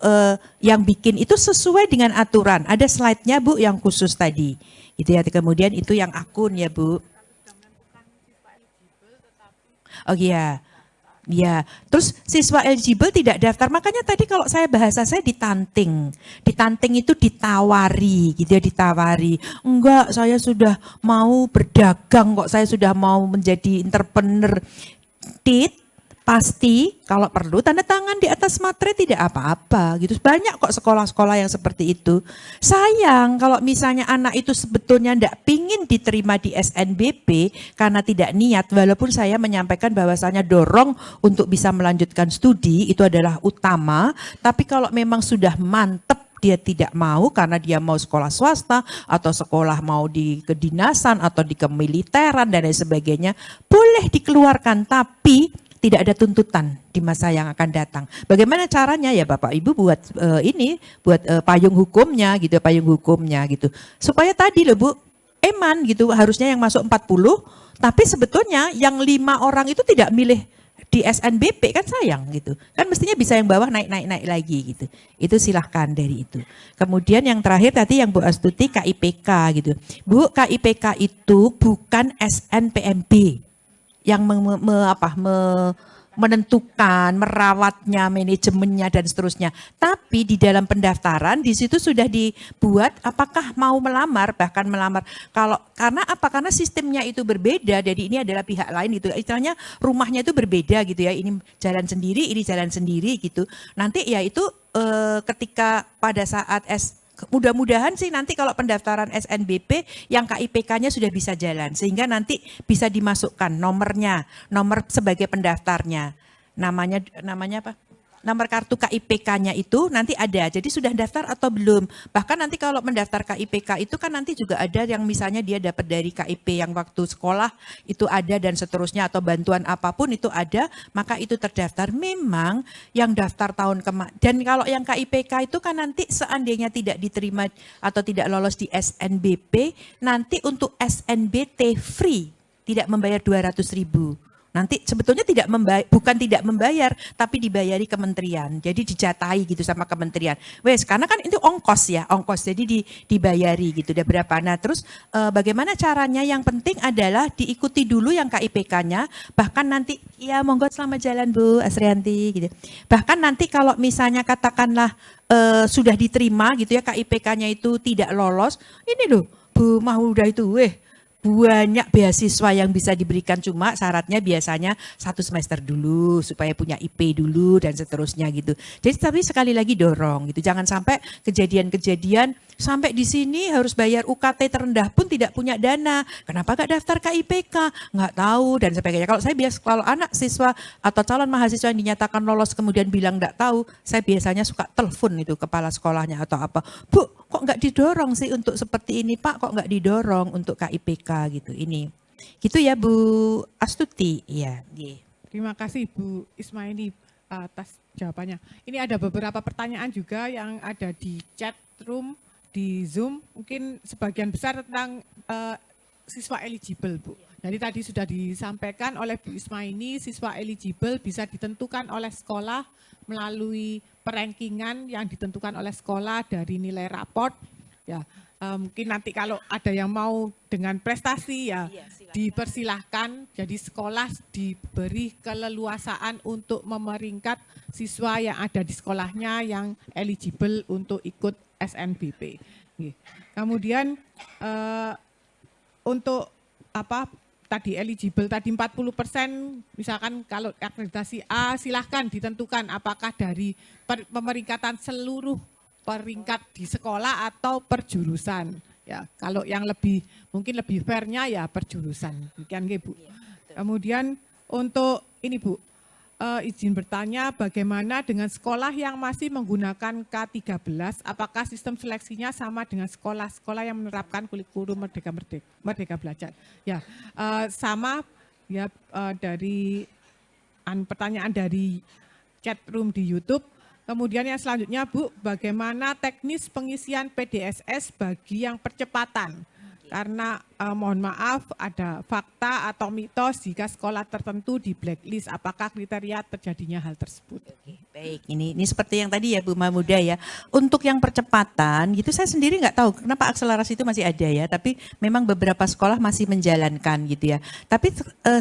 yang bikin itu sesuai dengan aturan. Ada slide-nya Bu yang khusus tadi, gitu ya. Kemudian itu yang akun ya Bu. Oh iya. Ya, terus siswa eligible tidak daftar. Makanya tadi kalau bahasa saya ditanting. Ditanting itu ditawari, gitu ya, ditawari. Enggak, saya sudah mau berdagang kok, saya sudah mau menjadi entrepreneur. Pasti kalau perlu tanda tangan di atas materai tidak apa-apa gitu. Banyak kok sekolah-sekolah yang seperti itu. Sayang kalau misalnya anak itu sebetulnya tidak pingin diterima di SNBP karena tidak niat, walaupun saya menyampaikan bahwasanya dorong untuk bisa melanjutkan studi itu adalah utama, tapi kalau memang sudah mantep dia tidak mau karena dia mau sekolah swasta atau sekolah mau di kedinasan atau di kemiliteran dan lain sebagainya, boleh dikeluarkan, tapi tidak ada tuntutan di masa yang akan datang. Bagaimana caranya ya Bapak Ibu buat buat payung hukumnya gitu, supaya tadi loh Bu, gitu harusnya yang masuk 40, tapi sebetulnya yang 5 orang itu tidak milih di SNBP kan sayang gitu. Kan mestinya bisa yang bawah naik lagi gitu. Itu silahkan dari itu. Kemudian yang terakhir tadi yang Bu Astuti KIPK gitu. Bu, KIPK itu bukan SNPMB yang menentukan, merawatnya, manajemennya dan seterusnya. Tapi di dalam pendaftaran di situ sudah dibuat apakah mau melamar, bahkan melamar. Karena apa? Karena sistemnya itu berbeda. Jadi ini adalah pihak lain gitu. Istilahnya rumahnya itu berbeda gitu ya. Ini jalan sendiri gitu. Nanti ya itu ketika pada saat mudah-mudahan sih nanti kalau pendaftaran SNBP yang KIPK-nya sudah bisa jalan sehingga nanti bisa dimasukkan nomor sebagai pendaftarnya. Namanya apa? Nomor kartu KIPK-nya itu nanti ada. Jadi sudah daftar atau belum? Bahkan nanti kalau mendaftar KIPK itu kan nanti juga ada yang misalnya dia dapat dari KIP yang waktu sekolah itu ada dan seterusnya atau bantuan apapun itu ada, maka itu terdaftar. Memang yang daftar tahun kemarin. Dan kalau yang KIPK itu kan nanti seandainya tidak diterima atau tidak lolos di SNBP, nanti untuk SNBT free, tidak membayar 200.000. Nanti sebetulnya bukan tidak membayar, tapi dibayari kementerian. Jadi dijatahi gitu sama kementerian. Karena kan itu ongkos, jadi dibayari gitu. Udah berapa? Nah terus bagaimana caranya? Yang penting adalah diikuti dulu yang KIPK-nya. Bahkan nanti, ya monggo selamat jalan Bu Asrianti gitu. Bahkan nanti kalau misalnya katakanlah sudah diterima gitu ya KIPK-nya itu tidak lolos, ini loh Bu Mahuda itu, banyak beasiswa yang bisa diberikan, cuma syaratnya biasanya 1 semester dulu supaya punya IP dulu dan seterusnya gitu. Jadi tapi sekali lagi dorong gitu, jangan sampai kejadian-kejadian sampai di sini harus bayar UKT terendah pun tidak punya dana. Kenapa gak daftar KIPK? Nggak tahu dan sebagainya. Kalau anak siswa atau calon mahasiswa yang dinyatakan lolos kemudian bilang nggak tahu, saya biasanya suka telepon itu kepala sekolahnya atau apa. Bu, kok nggak didorong sih untuk seperti ini Pak? Kok nggak didorong untuk KIPK gitu ini? Gitu ya Bu Astuti. Iya. Terima kasih Bu Ismaili atas jawabannya. Ini ada beberapa pertanyaan juga yang ada di chat room di Zoom, mungkin sebagian besar tentang siswa eligible Bu. Jadi tadi sudah disampaikan oleh Bu Ismaili, siswa eligible bisa ditentukan oleh sekolah melalui perankingan yang ditentukan oleh sekolah dari nilai raport. Ya, mungkin nanti kalau ada yang mau dengan prestasi ya dipersilahkan. Jadi sekolah diberi keleluasaan untuk memeringkat siswa yang ada di sekolahnya yang eligible untuk ikut SNBP. Kemudian untuk tadi eligible tadi 40%, misalkan kalau akreditasi A silahkan ditentukan apakah dari pemeringkatan seluruh peringkat di sekolah atau per jurusan. Ya, kalau yang mungkin lebih fairnya ya per jurusan. Demikian Bu. Kemudian untuk ini Bu, izin bertanya bagaimana dengan sekolah yang masih menggunakan K13, apakah sistem seleksinya sama dengan sekolah-sekolah yang menerapkan kurikulum Merdeka Belajar? Ya, sama ya, dari pertanyaan dari chat room di YouTube. Kemudian yang selanjutnya Bu, bagaimana teknis pengisian PDSS bagi yang percepatan? Karena mohon maaf ada fakta atau mitos jika sekolah tertentu di blacklist, apakah kriteria terjadinya hal tersebut? Oke, baik, ini seperti yang tadi ya Bu Mahmuda ya. Untuk yang percepatan gitu saya sendiri nggak tahu kenapa akselerasi itu masih ada ya, tapi memang beberapa sekolah masih menjalankan gitu ya. Tapi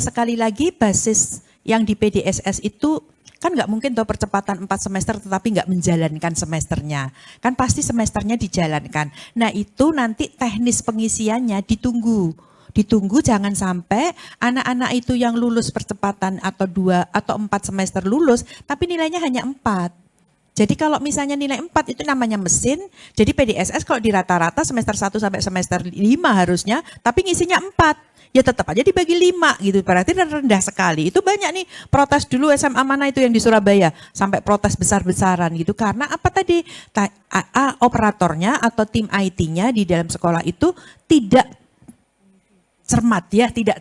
sekali lagi basis yang di PDSS itu kan nggak mungkin toh percepatan 4 semester tetapi nggak menjalankan semesternya. Kan pasti semesternya dijalankan. Nah itu nanti teknis pengisiannya ditunggu. Jangan sampai anak-anak itu yang lulus percepatan atau 2 atau 4 semester lulus tapi nilainya hanya 4. Jadi kalau misalnya nilai 4 itu namanya mesin, jadi PDSS kalau di rata-rata semester 1 sampai semester 5 harusnya, tapi ngisinya 4. Ya tetap aja dibagi 5 gitu, berarti rendah sekali. Itu banyak nih protes dulu SMA mana itu yang di Surabaya, sampai protes besar-besaran gitu. Karena apa tadi, operatornya atau tim IT-nya di dalam sekolah itu tidak cermat ya, tidak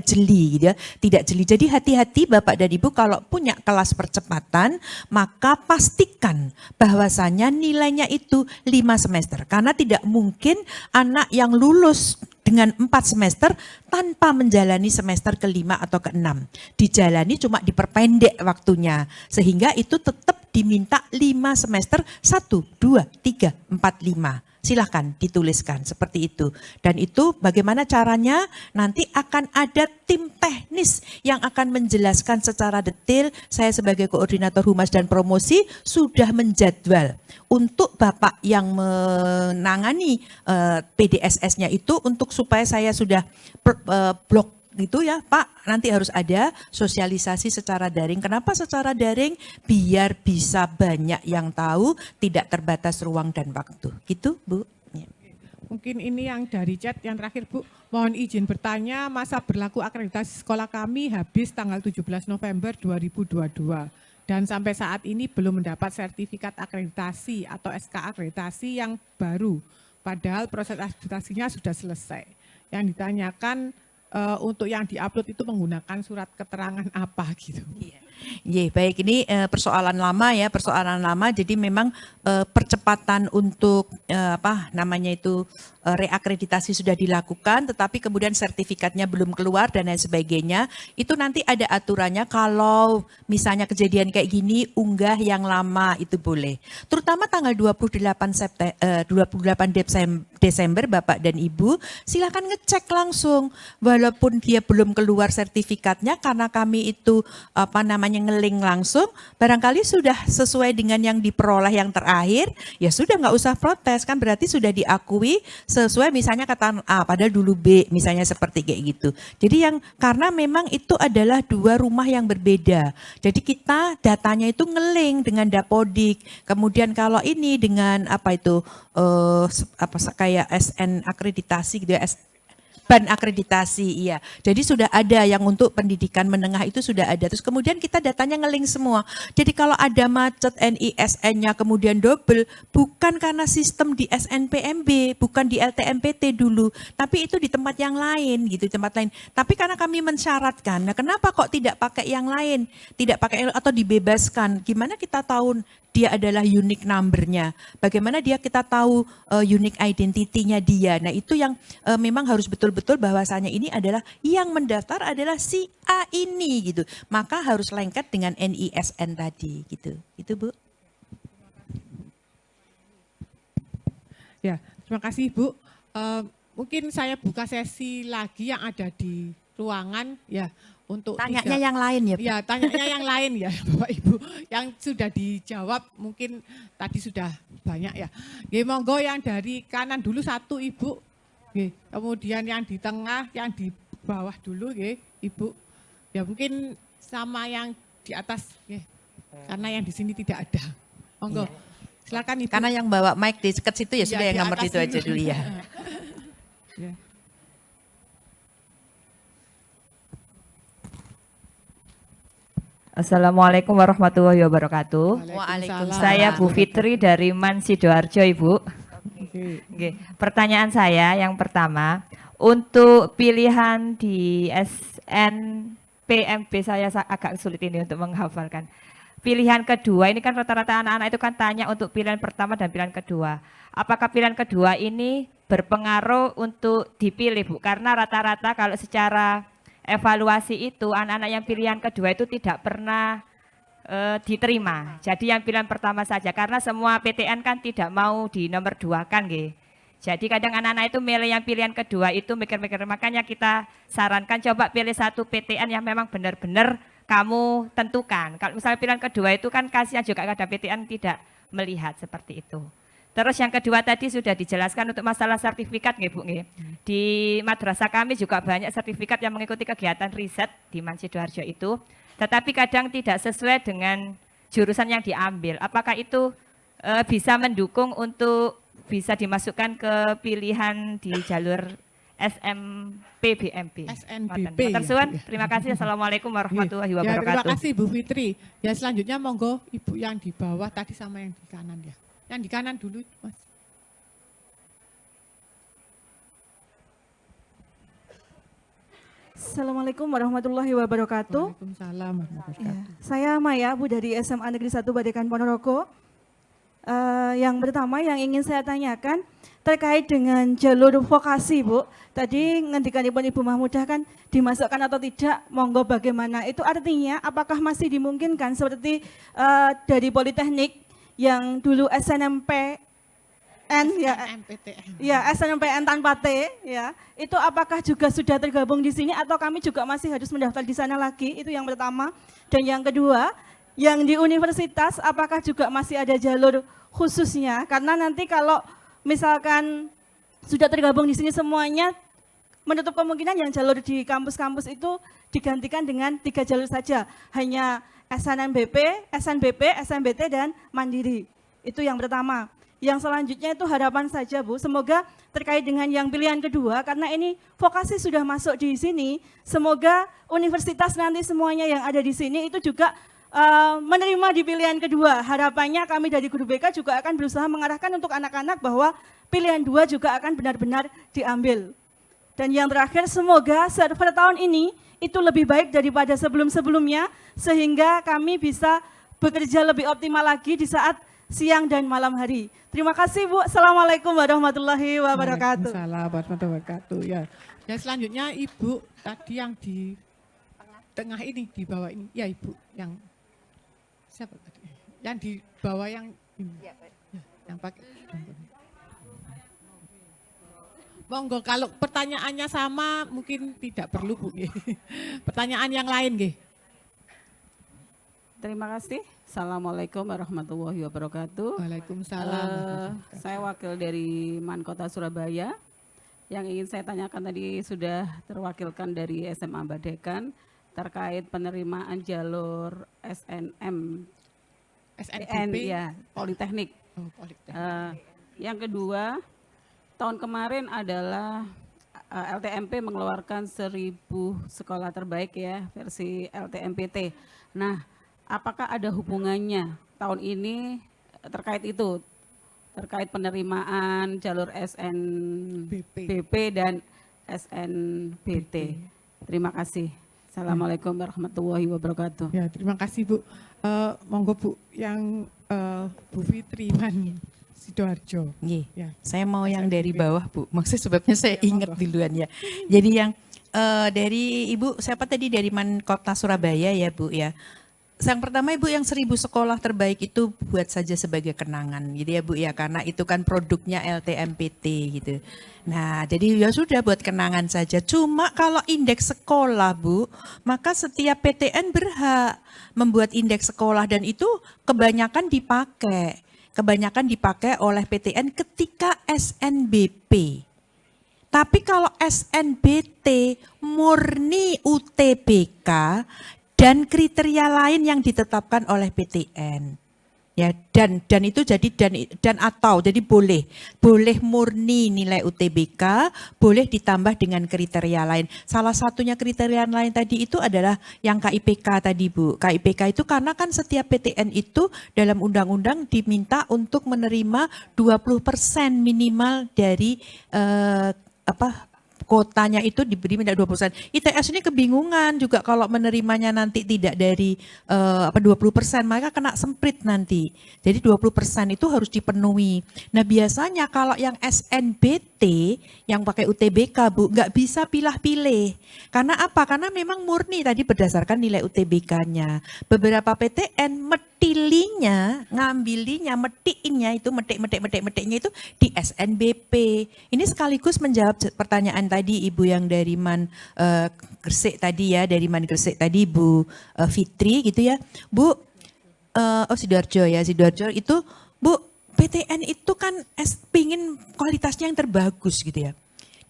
jeli gitu ya, tidak jeli. Jadi hati-hati Bapak dan Ibu kalau punya kelas percepatan, maka pastikan bahwasanya nilainya itu 5 semester. Karena tidak mungkin anak yang lulus dengan 4 semester tanpa menjalani semester ke-5 atau ke-6. Dijalani cuma diperpendek waktunya. Sehingga itu tetap diminta 5 semester 1, 2, 3, 4, 5. Silahkan dituliskan seperti itu. Dan itu bagaimana caranya nanti akan ada tim teknis yang akan menjelaskan secara detail. Saya sebagai koordinator humas dan promosi sudah menjadwal untuk Bapak yang menangani PDSS-nya itu untuk supaya saya sudah blok gitu ya Pak, nanti harus ada sosialisasi secara daring. Kenapa secara daring? Biar bisa banyak yang tahu, tidak terbatas ruang dan waktu. Gitu Bu. Ya. Mungkin ini yang dari chat yang terakhir Bu. Mohon izin bertanya, masa berlaku akreditasi sekolah kami habis tanggal 17 November 2022. Dan sampai saat ini belum mendapat sertifikat akreditasi atau SK akreditasi yang baru. Padahal proses akreditasinya sudah selesai. Yang ditanyakan untuk yang diupload itu menggunakan surat keterangan apa gitu. Iya, baik ini persoalan lama ya, persoalan lama. Jadi memang percepatan untuk apa namanya itu reakreditasi sudah dilakukan, tetapi kemudian sertifikatnya belum keluar dan lain sebagainya. Itu nanti ada aturannya kalau misalnya kejadian kayak gini unggah yang lama itu boleh. Terutama tanggal 28 Desember Bapak dan Ibu silakan ngecek langsung walaupun dia belum keluar sertifikatnya karena kami itu apa namanya ngeling langsung, barangkali sudah sesuai dengan yang diperoleh yang terakhir, ya sudah nggak usah protes, kan berarti sudah diakui sesuai misalnya kata A, padahal dulu B, misalnya seperti kayak gitu. Jadi yang karena memang itu adalah 2 rumah yang berbeda, jadi kita datanya itu ngeling dengan Dapodik, kemudian kalau ini dengan apa itu, apa kayak SN akreditasi gitu ya, ban akreditasi, iya. Jadi sudah ada yang untuk pendidikan menengah itu sudah ada. Terus kemudian kita datanya ngeling semua. Jadi kalau ada macet NISN-nya kemudian double, bukan karena sistem di SNPMB, bukan di LTMPT dulu, tapi itu di tempat yang lain gitu, di tempat lain. Tapi karena kami mensyaratkan, nah kenapa kok tidak pakai yang lain, tidak pakai atau dibebaskan? Gimana kita tahu dia adalah unique number-nya? Bagaimana kita tahu unique identity-nya dia? Nah itu yang memang harus betul-betul bahwasanya ini adalah yang mendaftar adalah si A ini gitu. Maka harus lengket dengan NISN tadi gitu. Itu Bu. Ya, terima kasih Bu. Mungkin saya buka sesi lagi yang ada di ruangan ya. Untuk tanyanya yang lain ya, ya tanyanya yang lain ya Bapak Ibu, yang sudah dijawab mungkin tadi sudah banyak ya. Nggih, monggo yang dari kanan dulu satu Ibu, nggih. Kemudian yang di tengah, yang di bawah dulu nggih Ibu. Ya mungkin sama yang di atas nggih. Karena yang di sini tidak ada. Monggo. Silakan Ibu. Karena yang bawa mic di dekat situ ya sudah Ya, yang nomor itu aja dulu ya. Ya. Assalamualaikum warahmatullahi wabarakatuh. Waalaikumsalam. Saya Bu Fitri dari Man Sidoarjo, Ibu. Oke. Pertanyaan saya yang pertama, untuk pilihan di SNPMB saya agak sulit ini untuk menghafalkan. Pilihan kedua, ini kan rata-rata anak-anak itu kan tanya untuk pilihan pertama dan pilihan kedua. Apakah pilihan kedua ini berpengaruh untuk dipilih, Bu? Karena rata-rata kalau secara evaluasi itu anak-anak yang pilihan kedua itu tidak pernah diterima. Jadi yang pilihan pertama saja karena semua PTN kan tidak mau di nomor 2 kan nggih. Jadi kadang anak-anak itu milih yang pilihan kedua itu mikir-mikir, makanya kita sarankan coba pilih satu PTN yang memang benar-benar kamu tentukan. Kalau misalnya pilihan kedua itu kan kasihan juga kadang PTN tidak melihat seperti itu. Terus yang kedua tadi sudah dijelaskan untuk masalah sertifikat nggih Bu nggih. Di madrasah kami juga banyak sertifikat yang mengikuti kegiatan riset di Man Sidoarjo itu, tetapi kadang tidak sesuai dengan jurusan yang diambil. Apakah itu bisa mendukung untuk bisa dimasukkan ke pilihan di jalur SNPBMB? SNBP. Tersuan, terima kasih. Assalamualaikum warahmatullahi Ya, wabarakatuh. terima kasih Bu Fitri. Ya selanjutnya monggo Ibu yang di bawah tadi sama yang di kanan ya. Yang di kanan dulu, Mas. Assalamualaikum warahmatullahi wabarakatuh. Waalaikumsalam warahmatullahi wabarakatuh. Saya Maya, Bu dari SMA Negeri 1 Badekan Ponorogo. Yang pertama yang ingin saya tanyakan terkait dengan jalur vokasi, Bu. Tadi ngendikan Ibu Mahmudah kan dimasukkan atau tidak, monggo bagaimana. Itu artinya apakah masih dimungkinkan seperti dari Politeknik yang dulu SNMPN ya SNMPN tanpa T ya. Itu apakah juga sudah tergabung di sini atau kami juga masih harus mendaftar di sana lagi? Itu yang pertama. Dan yang kedua, yang di universitas apakah juga masih ada jalur khususnya? Karena nanti kalau misalkan sudah tergabung di sini semuanya, menutup kemungkinan yang jalur di kampus-kampus itu digantikan dengan 3 jalur saja. Hanya SNMBP, SNBP, SNBT, dan Mandiri. Itu yang pertama. Yang selanjutnya itu harapan saja, Bu. Semoga terkait dengan yang pilihan kedua, karena ini vokasi sudah masuk di sini, semoga universitas nanti semuanya yang ada di sini itu juga menerima di pilihan kedua. Harapannya kami dari Guru BK juga akan berusaha mengarahkan untuk anak-anak bahwa pilihan 2 juga akan benar-benar diambil. Dan yang terakhir, semoga server tahun ini itu lebih baik daripada sebelum-sebelumnya, sehingga kami bisa bekerja lebih optimal lagi di saat siang dan malam hari. Terima kasih, Bu. Assalamualaikum warahmatullahi wabarakatuh. Waalaikumsalam warahmatullahi wabarakatuh. Ya. Dan selanjutnya Ibu tadi yang di tengah ini, di bawah ini. Ya Ibu, yang siapa tadi? Yang di bawah yang ini. Ya, yang pakai. Monggo, kalau pertanyaannya sama mungkin tidak perlu, Bu. Pertanyaan yang lain, nggih. Terima kasih. Assalamualaikum warahmatullahi wabarakatuh. Waalaikumsalam. Saya wakil dari MAN Kota Surabaya. Yang ingin saya tanyakan tadi sudah terwakilkan dari SMA Badekan terkait penerimaan jalur SNM, ya, Politeknik. Oh, Politeknik. Yang kedua, tahun kemarin adalah LTMP mengeluarkan 1000 sekolah terbaik ya, versi LTMPT. Nah, apakah ada hubungannya tahun ini terkait itu? Terkait penerimaan jalur SNBP dan SNBT. Terima kasih. Assalamualaikum warahmatullahi wabarakatuh. Ya, terima kasih, Bu. Monggo, Bu, yang Bu Fitri Man Sidoarjo. Ya. Saya mau yang dari bawah, Bu. Maksud sebabnya saya ingat duluan ya. Jadi yang dari Ibu, siapa tadi dari MAN Kota Surabaya ya, Bu ya. Yang pertama Ibu, yang 1000 sekolah terbaik itu buat saja sebagai kenangan gitu ya Bu ya, karena itu kan produknya LTMPT gitu. Nah jadi ya sudah buat kenangan saja. Cuma kalau indeks sekolah Bu, maka setiap PTN berhak membuat indeks sekolah dan itu kebanyakan dipakai oleh PTN ketika SNBP. Tapi kalau SNBT murni UTBK dan kriteria lain yang ditetapkan oleh PTN. Ya, dan itu jadi jadi boleh murni nilai UTBK, boleh ditambah dengan kriteria lain. Salah satunya kriteria lain tadi itu adalah yang KIPK tadi Bu. KIPK itu karena kan setiap PTN itu dalam undang-undang diminta untuk menerima 20% minimal dari kotanya itu diberi minta 20%. ITS ini kebingungan juga kalau menerimanya nanti tidak dari 20%, maka kena semprit nanti. Jadi 20% itu harus dipenuhi. Nah biasanya kalau yang SNBT yang pakai UTBK Bu, nggak bisa pilih-pilih. Karena apa? Karena memang murni tadi berdasarkan nilai UTBK-nya. Beberapa PTN ngambilinya, metiinnya itu metiknya itu di SNBP. Ini sekaligus menjawab pertanyaan tadi Ibu yang dari MAN Gresik tadi ya, dari MAN Gresik tadi Bu Fitri gitu ya. Bu, Sidoarjo ya, Sidoarjo itu Bu, PTN itu kan pingin kualitasnya yang terbagus gitu ya.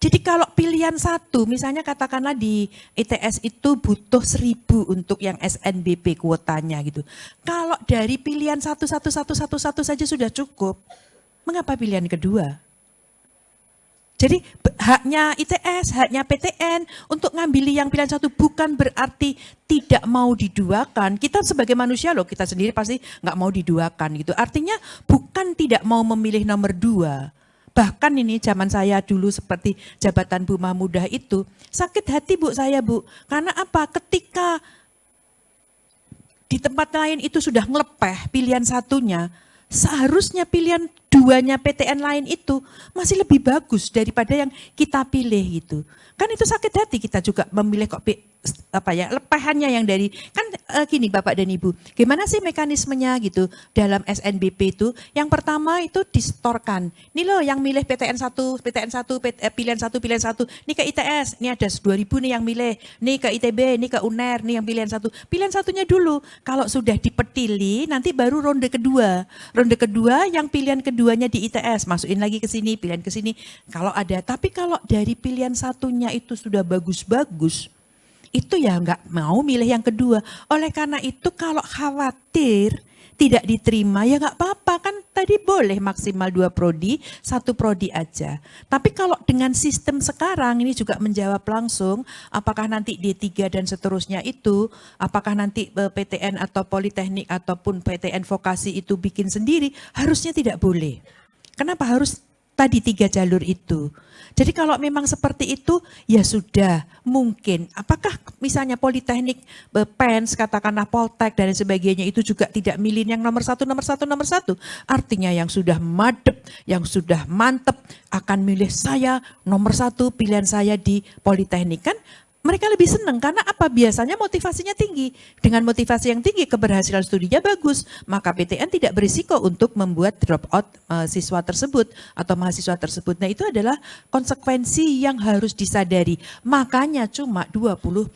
Jadi kalau pilihan satu, misalnya katakanlah di ITS itu butuh 1000 untuk yang SNBP kuotanya gitu. Kalau dari pilihan satu saja sudah cukup, mengapa pilihan kedua? Jadi haknya ITS, haknya PTN untuk ngambil yang pilihan satu bukan berarti tidak mau diduakan. Kita sebagai manusia loh, kita sendiri pasti nggak mau diduakan gitu. Artinya bukan tidak mau memilih nomor 2. Bahkan ini zaman saya dulu seperti jabatan Bu Mahmudah itu, sakit hati Bu saya Bu. Karena apa? Ketika di tempat lain itu sudah ngelepeh pilihan satunya, seharusnya pilihan duanya PTN lain itu masih lebih bagus daripada yang kita pilih gitu. Kan itu sakit hati kita juga memilih kok lepahannya yang dari kan gini Bapak dan Ibu, gimana sih mekanismenya gitu dalam SNBP itu? Yang pertama itu distorkan. Ini loh yang milih pilihan 1, pilihan 1. Ini ke ITS, ini ada 2.000 nih yang milih. Nih ke ITB, ini ke UNER, nih yang pilihan 1. Pilihan satunya dulu. Kalau sudah dipetili nanti baru ronde kedua. Ronde kedua yang pilihan keduanya di ITS, masukin lagi ke sini, pilihan ke sini. Kalau ada, tapi kalau dari pilihan satunya itu sudah bagus-bagus, itu ya nggak mau milih yang kedua. Oleh karena itu kalau khawatir tidak diterima ya nggak apa-apa, kan tadi boleh maksimal 2 prodi, 1 prodi aja. Tapi kalau dengan sistem sekarang ini juga menjawab langsung apakah nanti D3 dan seterusnya itu, apakah nanti PTN atau Politeknik ataupun PTN vokasi itu bikin sendiri, harusnya tidak boleh. Kenapa harus tadi 3 jalur itu? Jadi kalau memang seperti itu, ya sudah mungkin. Apakah misalnya Politeknik, PENS, katakanlah Poltek dan sebagainya itu juga tidak milih yang nomor satu. Artinya yang sudah madep, yang sudah mantep akan milih saya nomor 1, pilihan saya di Politeknik kan. Mereka lebih senang karena apa? Biasanya motivasinya tinggi. Dengan motivasi yang tinggi keberhasilan studinya bagus. Maka PTN tidak berisiko untuk membuat drop out siswa tersebut atau mahasiswa tersebut. Nah itu adalah konsekuensi yang harus disadari. Makanya cuma 20%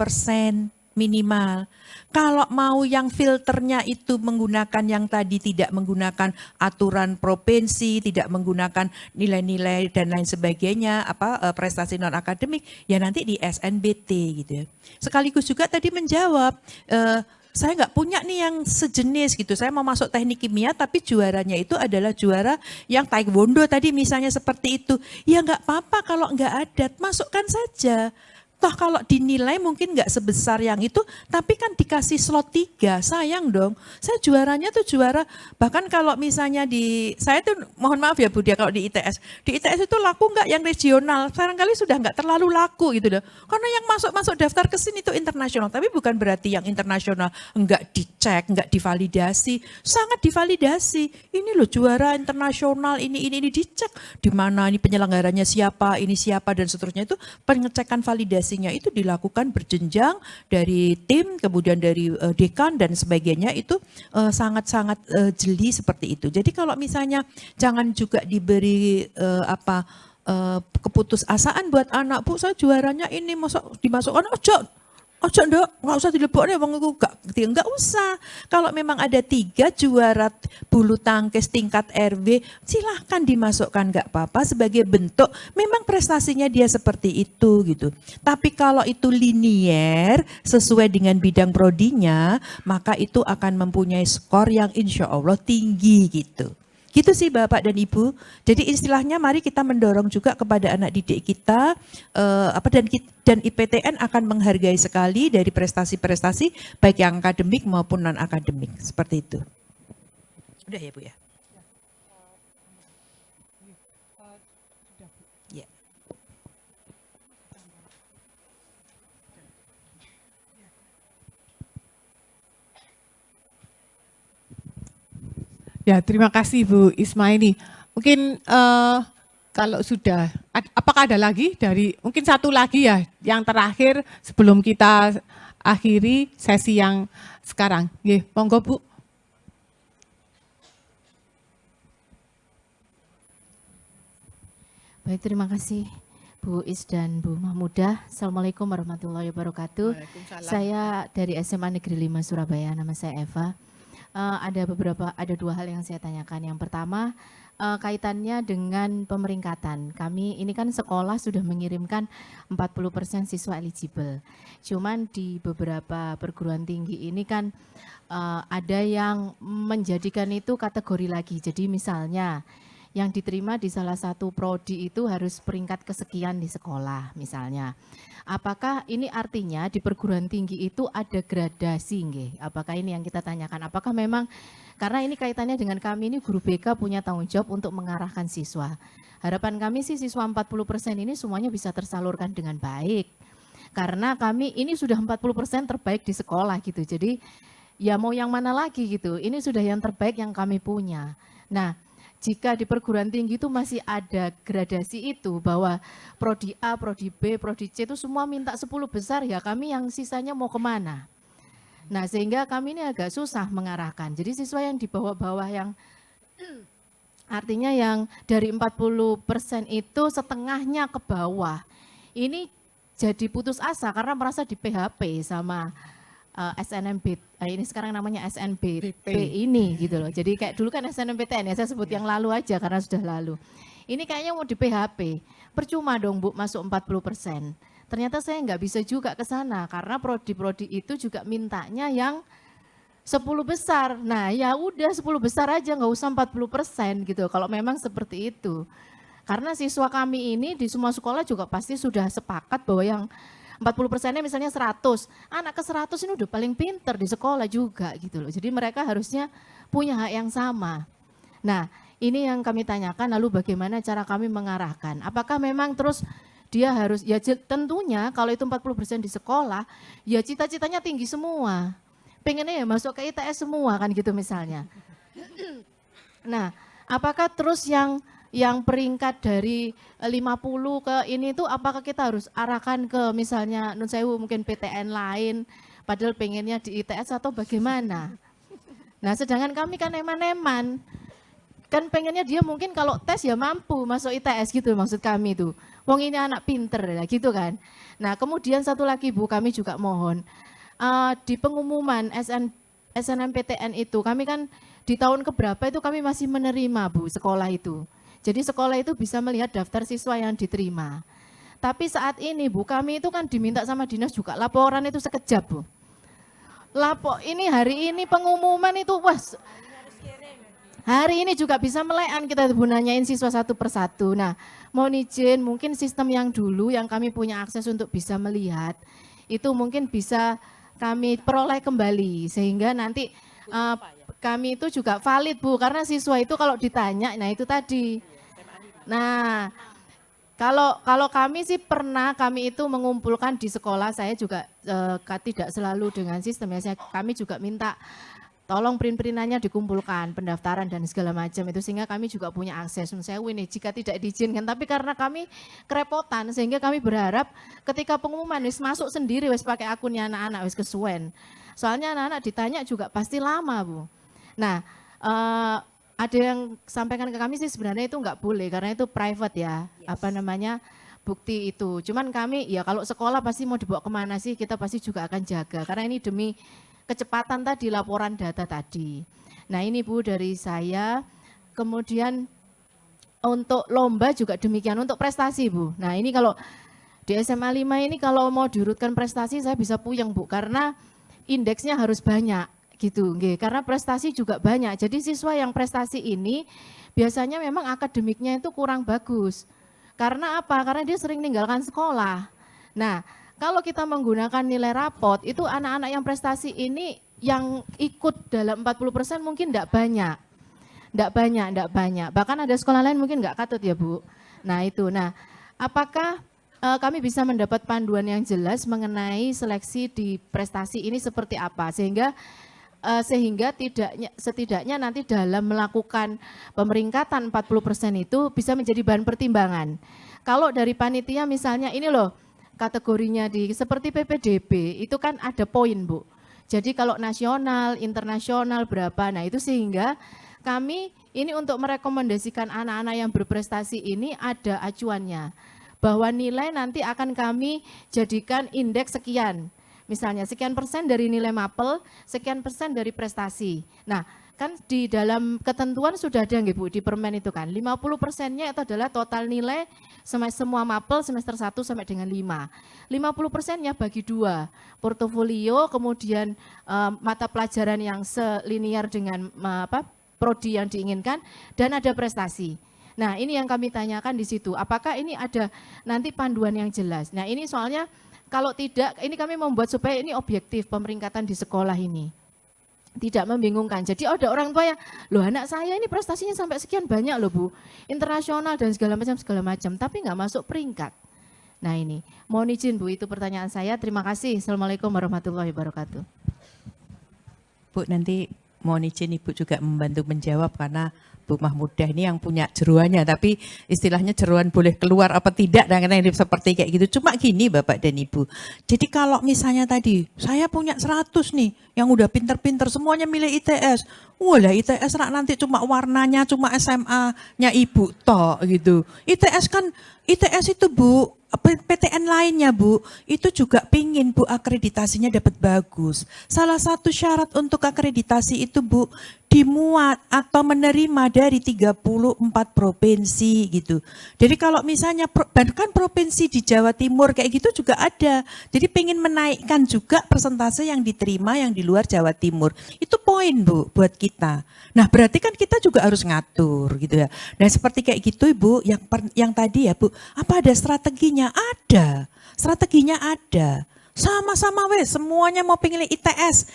minimal. Kalau mau yang filternya itu menggunakan yang tadi tidak menggunakan aturan provinsi, tidak menggunakan nilai-nilai dan lain sebagainya, prestasi non akademik, ya nanti di SNBT gitu ya. Sekaligus juga tadi menjawab, saya nggak punya nih yang sejenis gitu, saya mau masuk teknik kimia tapi juaranya itu adalah juara yang taekwondo tadi misalnya seperti itu. Ya nggak apa-apa kalau nggak ada, masukkan saja. Toh kalau dinilai mungkin nggak sebesar yang itu, tapi kan dikasih slot 3, sayang dong. Saya juaranya tuh juara, bahkan kalau misalnya saya tuh mohon maaf ya Bu Dia kalau di ITS itu laku nggak yang regional, barangkali sudah nggak terlalu laku gitu loh. Karena yang masuk daftar ke sini itu internasional, tapi bukan berarti yang internasional nggak dicek, nggak divalidasi, sangat divalidasi. Ini loh juara internasional, ini dicek, di mana ini penyelenggaranya siapa, ini siapa dan seterusnya itu pengecekan validasi. Itu dilakukan berjenjang dari tim, kemudian dari dekan dan sebagainya itu sangat-sangat jeli seperti itu. Jadi kalau misalnya jangan juga diberi keputusasaan buat anak, Bu saya juaranya ini dimasukkan ojo ndok, nggak usah dilebokne wong iku nggak usah. Kalau memang ada 3 juara bulu tangkis tingkat RW, silahkan dimasukkan nggak apa-apa sebagai bentuk memang prestasinya dia seperti itu gitu. Tapi kalau itu linier sesuai dengan bidang prodinya, maka itu akan mempunyai skor yang insya Allah tinggi gitu. Gitu sih Bapak dan Ibu. Jadi istilahnya mari kita mendorong juga kepada anak didik kita dan IPTN akan menghargai sekali dari prestasi-prestasi baik yang akademik maupun non akademik seperti itu. Udah ya Bu ya. Ya. Ya, terima kasih Bu Ismaili. Mungkin kalau sudah, apakah ada lagi mungkin satu lagi ya, yang terakhir sebelum kita akhiri sesi yang sekarang. Nggih, monggo Bu. Baik, terima kasih Bu Is dan Bu Mahmudah. Assalamualaikum warahmatullahi wabarakatuh. Saya dari SMA Negeri 5 Surabaya, nama saya Eva. Ada 2 hal yang saya tanyakan. Yang pertama kaitannya dengan pemeringkatan. Kami ini kan sekolah sudah mengirimkan 40% siswa eligible. Cuman di beberapa perguruan tinggi ini kan ada yang menjadikan itu kategori lagi. Jadi misalnya yang diterima di salah satu prodi itu harus peringkat kesekian di sekolah misalnya. Apakah ini artinya di perguruan tinggi itu ada gradasi nggih? Apakah ini yang kita tanyakan? Apakah memang karena ini kaitannya dengan kami ini guru BK punya tanggung jawab untuk mengarahkan siswa. Harapan kami sih siswa 40% ini semuanya bisa tersalurkan dengan baik. Karena kami ini sudah 40% terbaik di sekolah gitu. Jadi ya mau yang mana lagi gitu. Ini sudah yang terbaik yang kami punya. Nah, jika di perguruan tinggi itu masih ada gradasi itu bahwa prodi A, prodi B, prodi C itu semua minta 10 besar, ya kami yang sisanya mau kemana? Nah, sehingga kami ini agak susah mengarahkan. Jadi siswa yang di bawah-bawah yang artinya yang dari 40% itu setengahnya ke bawah. Ini jadi putus asa karena merasa di PHP sama SNMP, ini sekarang namanya SNBP ini gitu loh. Jadi kayak dulu kan SNMPTN ya, saya sebut yang lalu aja karena sudah lalu. Ini kayaknya mau di PHP, percuma dong Bu masuk 40%. Ternyata saya nggak bisa juga ke sana karena prodi-prodi itu juga mintanya yang 10 besar. Nah ya udah 10 besar aja, nggak usah 40% gitu kalau memang seperti itu. Karena siswa kami ini di semua sekolah juga pasti sudah sepakat bahwa yang 40%-nya misalnya 100, anak ke 100 ini udah paling pinter di sekolah juga gitu loh. Jadi mereka harusnya punya hak yang sama. Nah ini yang kami tanyakan, lalu bagaimana cara kami mengarahkan. Apakah memang terus dia harus, ya tentunya kalau itu 40% di sekolah, ya cita-citanya tinggi semua. Pengennya ya masuk ke ITS semua kan gitu misalnya. Nah apakah terus yang peringkat dari 50 ke ini tuh apakah kita harus arahkan ke misalnya Nun Sewu mungkin PTN lain padahal pengennya di ITS atau bagaimana? Nah sedangkan kami kan eman-eman, kan pengennya dia mungkin kalau tes ya mampu masuk ITS gitu maksud kami tuh. Wong ini anak pinter ya gitu kan. Nah kemudian satu lagi Bu, kami juga mohon di pengumuman SNMPTN itu kami kan di tahun keberapa itu kami masih menerima Bu sekolah itu. Jadi sekolah itu bisa melihat daftar siswa yang diterima. Tapi saat ini Bu, kami itu kan diminta sama dinas juga laporan itu sekejap Bu. Ini hari ini pengumuman itu, wah hari ini juga bisa melekan kita Bu nanyain siswa satu persatu. Nah mohon izin mungkin sistem yang dulu yang kami punya akses untuk bisa melihat, itu mungkin bisa kami peroleh kembali. Sehingga nanti kami itu juga valid Bu, karena siswa itu kalau ditanya, nah itu tadi. Nah, kalau kami sih pernah kami itu mengumpulkan di sekolah, saya juga tidak selalu dengan sistem ya, kami juga minta tolong print-printannya dikumpulkan, pendaftaran dan segala macam itu sehingga kami juga punya akses. Saya ini jika tidak diizinkan, tapi karena kami kerepotan sehingga kami berharap ketika pengumuman wis masuk sendiri wis pakai akunnya anak-anak wis kesuwen. Soalnya anak-anak ditanya juga pasti lama Bu. Nah, ada yang sampaikan ke kami sih sebenarnya itu nggak boleh karena itu private ya, bukti itu. Cuman kami ya kalau sekolah pasti mau dibawa kemana sih kita pasti juga akan jaga karena ini demi kecepatan tadi laporan data tadi. Nah ini Bu dari saya. Kemudian untuk lomba juga demikian untuk prestasi Bu. Nah ini kalau di SMA 5 ini kalau mau diurutkan prestasi saya bisa puyeng Bu karena indeksnya harus banyak. Gitu, karena prestasi juga banyak. Jadi siswa yang prestasi ini biasanya memang akademiknya itu kurang bagus. Karena apa? Karena dia sering meninggalkan sekolah. Nah, kalau kita menggunakan nilai rapot, itu anak-anak yang prestasi ini yang ikut dalam 40% mungkin enggak banyak. Enggak banyak. Bahkan ada sekolah lain mungkin enggak katut ya Bu. Nah itu, apakah kami bisa mendapat panduan yang jelas mengenai seleksi di prestasi ini seperti apa? Sehingga setidaknya nanti dalam melakukan pemeringkatan 40% itu bisa menjadi bahan pertimbangan. Kalau dari panitia misalnya ini loh kategorinya seperti PPDB itu kan ada poin Bu. Jadi kalau nasional, internasional berapa, nah itu sehingga kami ini untuk merekomendasikan anak-anak yang berprestasi ini ada acuannya. Bahwa nilai nanti akan kami jadikan indeks sekian. Misalnya sekian persen dari nilai mapel, sekian persen dari prestasi. Nah kan di dalam ketentuan sudah ada Bu di permen itu kan, 50%-nya itu adalah total nilai semua mapel semester 1 sampai dengan 5. 50%-nya bagi 2, portofolio kemudian mata pelajaran yang selinier dengan prodi yang diinginkan dan ada prestasi. Nah ini yang kami tanyakan di situ, apakah ini ada nanti panduan yang jelas. Nah ini soalnya kalau tidak, ini kami membuat supaya ini objektif pemeringkatan di sekolah ini. Tidak membingungkan. Jadi ada orang tua yang, loh anak saya ini prestasinya sampai sekian banyak loh Bu. Internasional dan segala macam. Tapi nggak masuk peringkat. Nah ini, mohon izin Bu, itu pertanyaan saya. Terima kasih. Assalamualaikum warahmatullahi wabarakatuh. Bu, nanti mohon izin Ibu juga membantu menjawab karena Bu Mahmudah ini yang punya jeruannya, tapi istilahnya jeruan boleh keluar apa tidak, dan kadang-kadang seperti kayak gitu. Cuma gini Bapak dan Ibu, jadi kalau misalnya tadi saya punya 100 nih yang udah pinter-pinter semuanya milih ITS, walah ITS nanti cuma warnanya cuma SMA-nya Ibu tok gitu. ITS itu Bu, PTN lainnya Bu, itu juga pingin Bu akreditasinya dapat bagus. Salah satu syarat untuk akreditasi itu Bu, dimuat atau menerima dari 34 provinsi gitu. Jadi kalau misalnya bahkan provinsi di Jawa Timur kayak gitu juga ada. Jadi pengen menaikkan juga persentase yang diterima yang di luar Jawa Timur. Itu poin Bu buat kita. Nah berarti kan kita juga harus ngatur gitu ya. Nah seperti kayak gitu Ibu, yang tadi ya Bu, apa ada strateginya? Ada. Strateginya ada. Sama-sama wes, semuanya mau pengen ITS,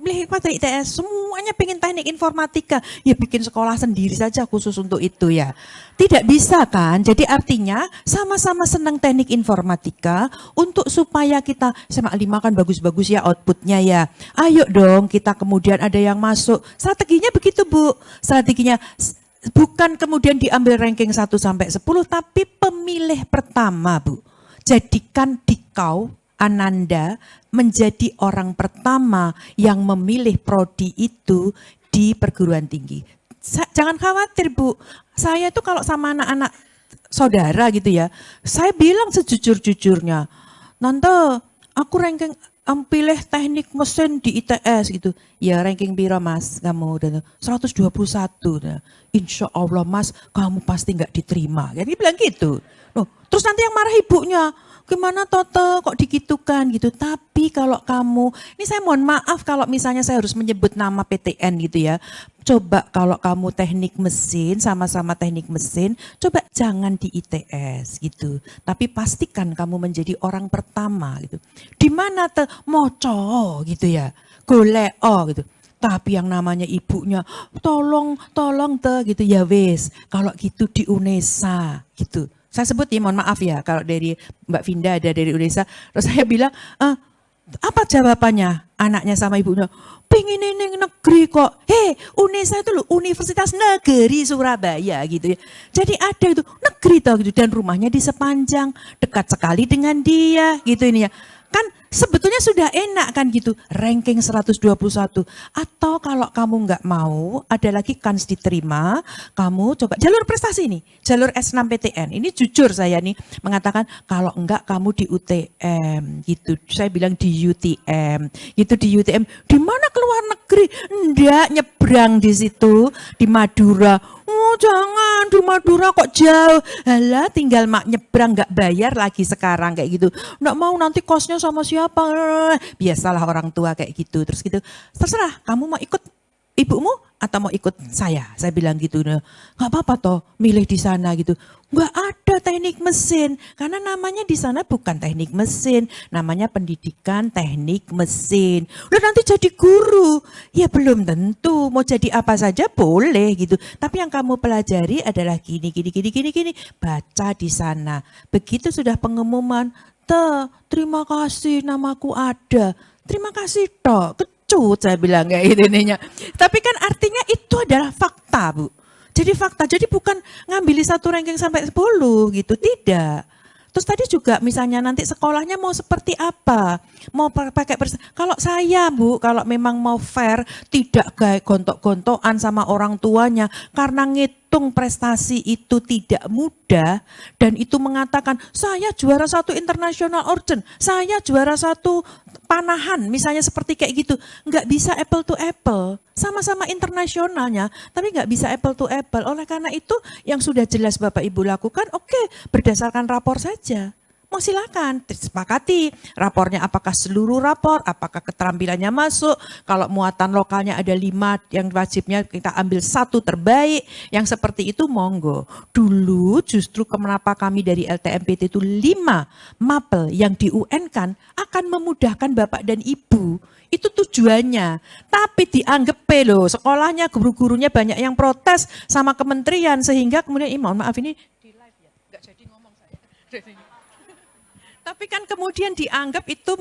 pilih ITS, semuanya pengen teknik informatika, ya bikin sekolah sendiri saja khusus untuk itu ya. Tidak bisa kan, jadi artinya sama-sama senang teknik informatika untuk supaya kita, SMA 5 kan bagus-bagus ya outputnya ya. Ayo dong kita kemudian ada yang masuk, strateginya begitu Bu, strateginya bukan kemudian diambil ranking 1 sampai 10, tapi pemilih pertama Bu. Jadikan dikau Ananda menjadi orang pertama yang memilih prodi itu di perguruan tinggi. Jangan khawatir Bu, saya itu kalau sama anak-anak saudara gitu ya, saya bilang sejujur-jujurnya, Nante aku ranking pilih teknik mesin di ITS gitu. Ya ranking piro Mas kamu? 121. Nah, Insya Allah Mas kamu pasti nggak diterima. Jadi bilang gitu. Loh, terus nanti yang marah ibunya, gimana Toto kok digitukan gitu. Tapi kalau kamu, ini saya mohon maaf kalau misalnya saya harus menyebut nama PTN gitu ya. Coba kalau kamu teknik mesin, sama-sama teknik mesin, coba jangan di ITS gitu. Tapi pastikan kamu menjadi orang pertama gitu. Di mana moco gitu ya, goleo gitu. Tapi yang namanya ibunya, tolong gitu ya wes. Kalau gitu di UNESA gitu. Saya sebut ya, mohon maaf ya, kalau dari Mbak Vinda ada dari UNESA, terus saya bilang, apa jawabannya anaknya sama ibunya? Pengen ini negeri kok, UNESA itu loh Universitas Negeri Surabaya gitu ya. Jadi ada itu negeri tau gitu, dan rumahnya di Sepanjang, dekat sekali dengan dia gitu ini ya. Kan sebetulnya sudah enak kan gitu, ranking 121. Atau kalau kamu nggak mau, ada lagi kans diterima, kamu coba jalur prestasi nih, jalur S6 PTN. Ini jujur saya nih mengatakan kalau enggak kamu di UTM gitu. Saya bilang di UTM, gitu di UTM. Di mana keluar negeri? Enggak, nyebrang di situ, di Madura. Oh jangan, di Madura kok jauh. Halah tinggal mak nyebrang nggak bayar lagi sekarang kayak gitu. Nggak mau nanti kosnya sama siapa. Biasalah orang tua kayak gitu. Terus gitu, terserah kamu mau ikut ibumu atau mau ikut saya bilang gitu. Nggak apa-apa toh milih di sana gitu. Nggak ada teknik mesin, karena namanya di sana bukan teknik mesin, namanya pendidikan teknik mesin. Udah nanti jadi guru, ya belum tentu, mau jadi apa saja boleh gitu. Tapi yang kamu pelajari adalah gini, baca di sana. Begitu sudah pengumuman, terima kasih namaku ada, terima kasih toh, kecut saya bilang kayak gitu nih. Tapi kan artinya itu adalah fakta Bu. Jadi fakta, jadi bukan ngambil satu ranking sampai 10 gitu, tidak. Terus tadi juga misalnya nanti sekolahnya mau seperti apa, mau pakai kalau saya Bu, kalau memang mau fair, tidak kayak gontok-gontokan sama orang tuanya, karena ngitung prestasi itu tidak mudah, dan itu mengatakan saya juara 1 international urgent, saya juara 1 panahan, misalnya seperti kayak gitu, nggak bisa apple to apple, sama-sama internasionalnya, tapi nggak bisa apple to apple. Oleh karena itu yang sudah jelas Bapak Ibu lakukan, oke, berdasarkan rapor saja. Mau silakan, sepakati rapornya apakah seluruh rapor, apakah keterampilannya masuk, kalau muatan lokalnya ada 5 yang wajibnya kita ambil 1 terbaik, yang seperti itu monggo. Dulu justru kenapa kami dari LTMPT itu 5 mapel yang di UN kan akan memudahkan Bapak dan Ibu. Itu tujuannya, tapi dianggap loh sekolahnya, guru-gurunya banyak yang protes sama kementerian, sehingga kemudian mohon maaf ini di live ya, nggak jadi ngomong saya. Tapi kan kemudian dianggap itu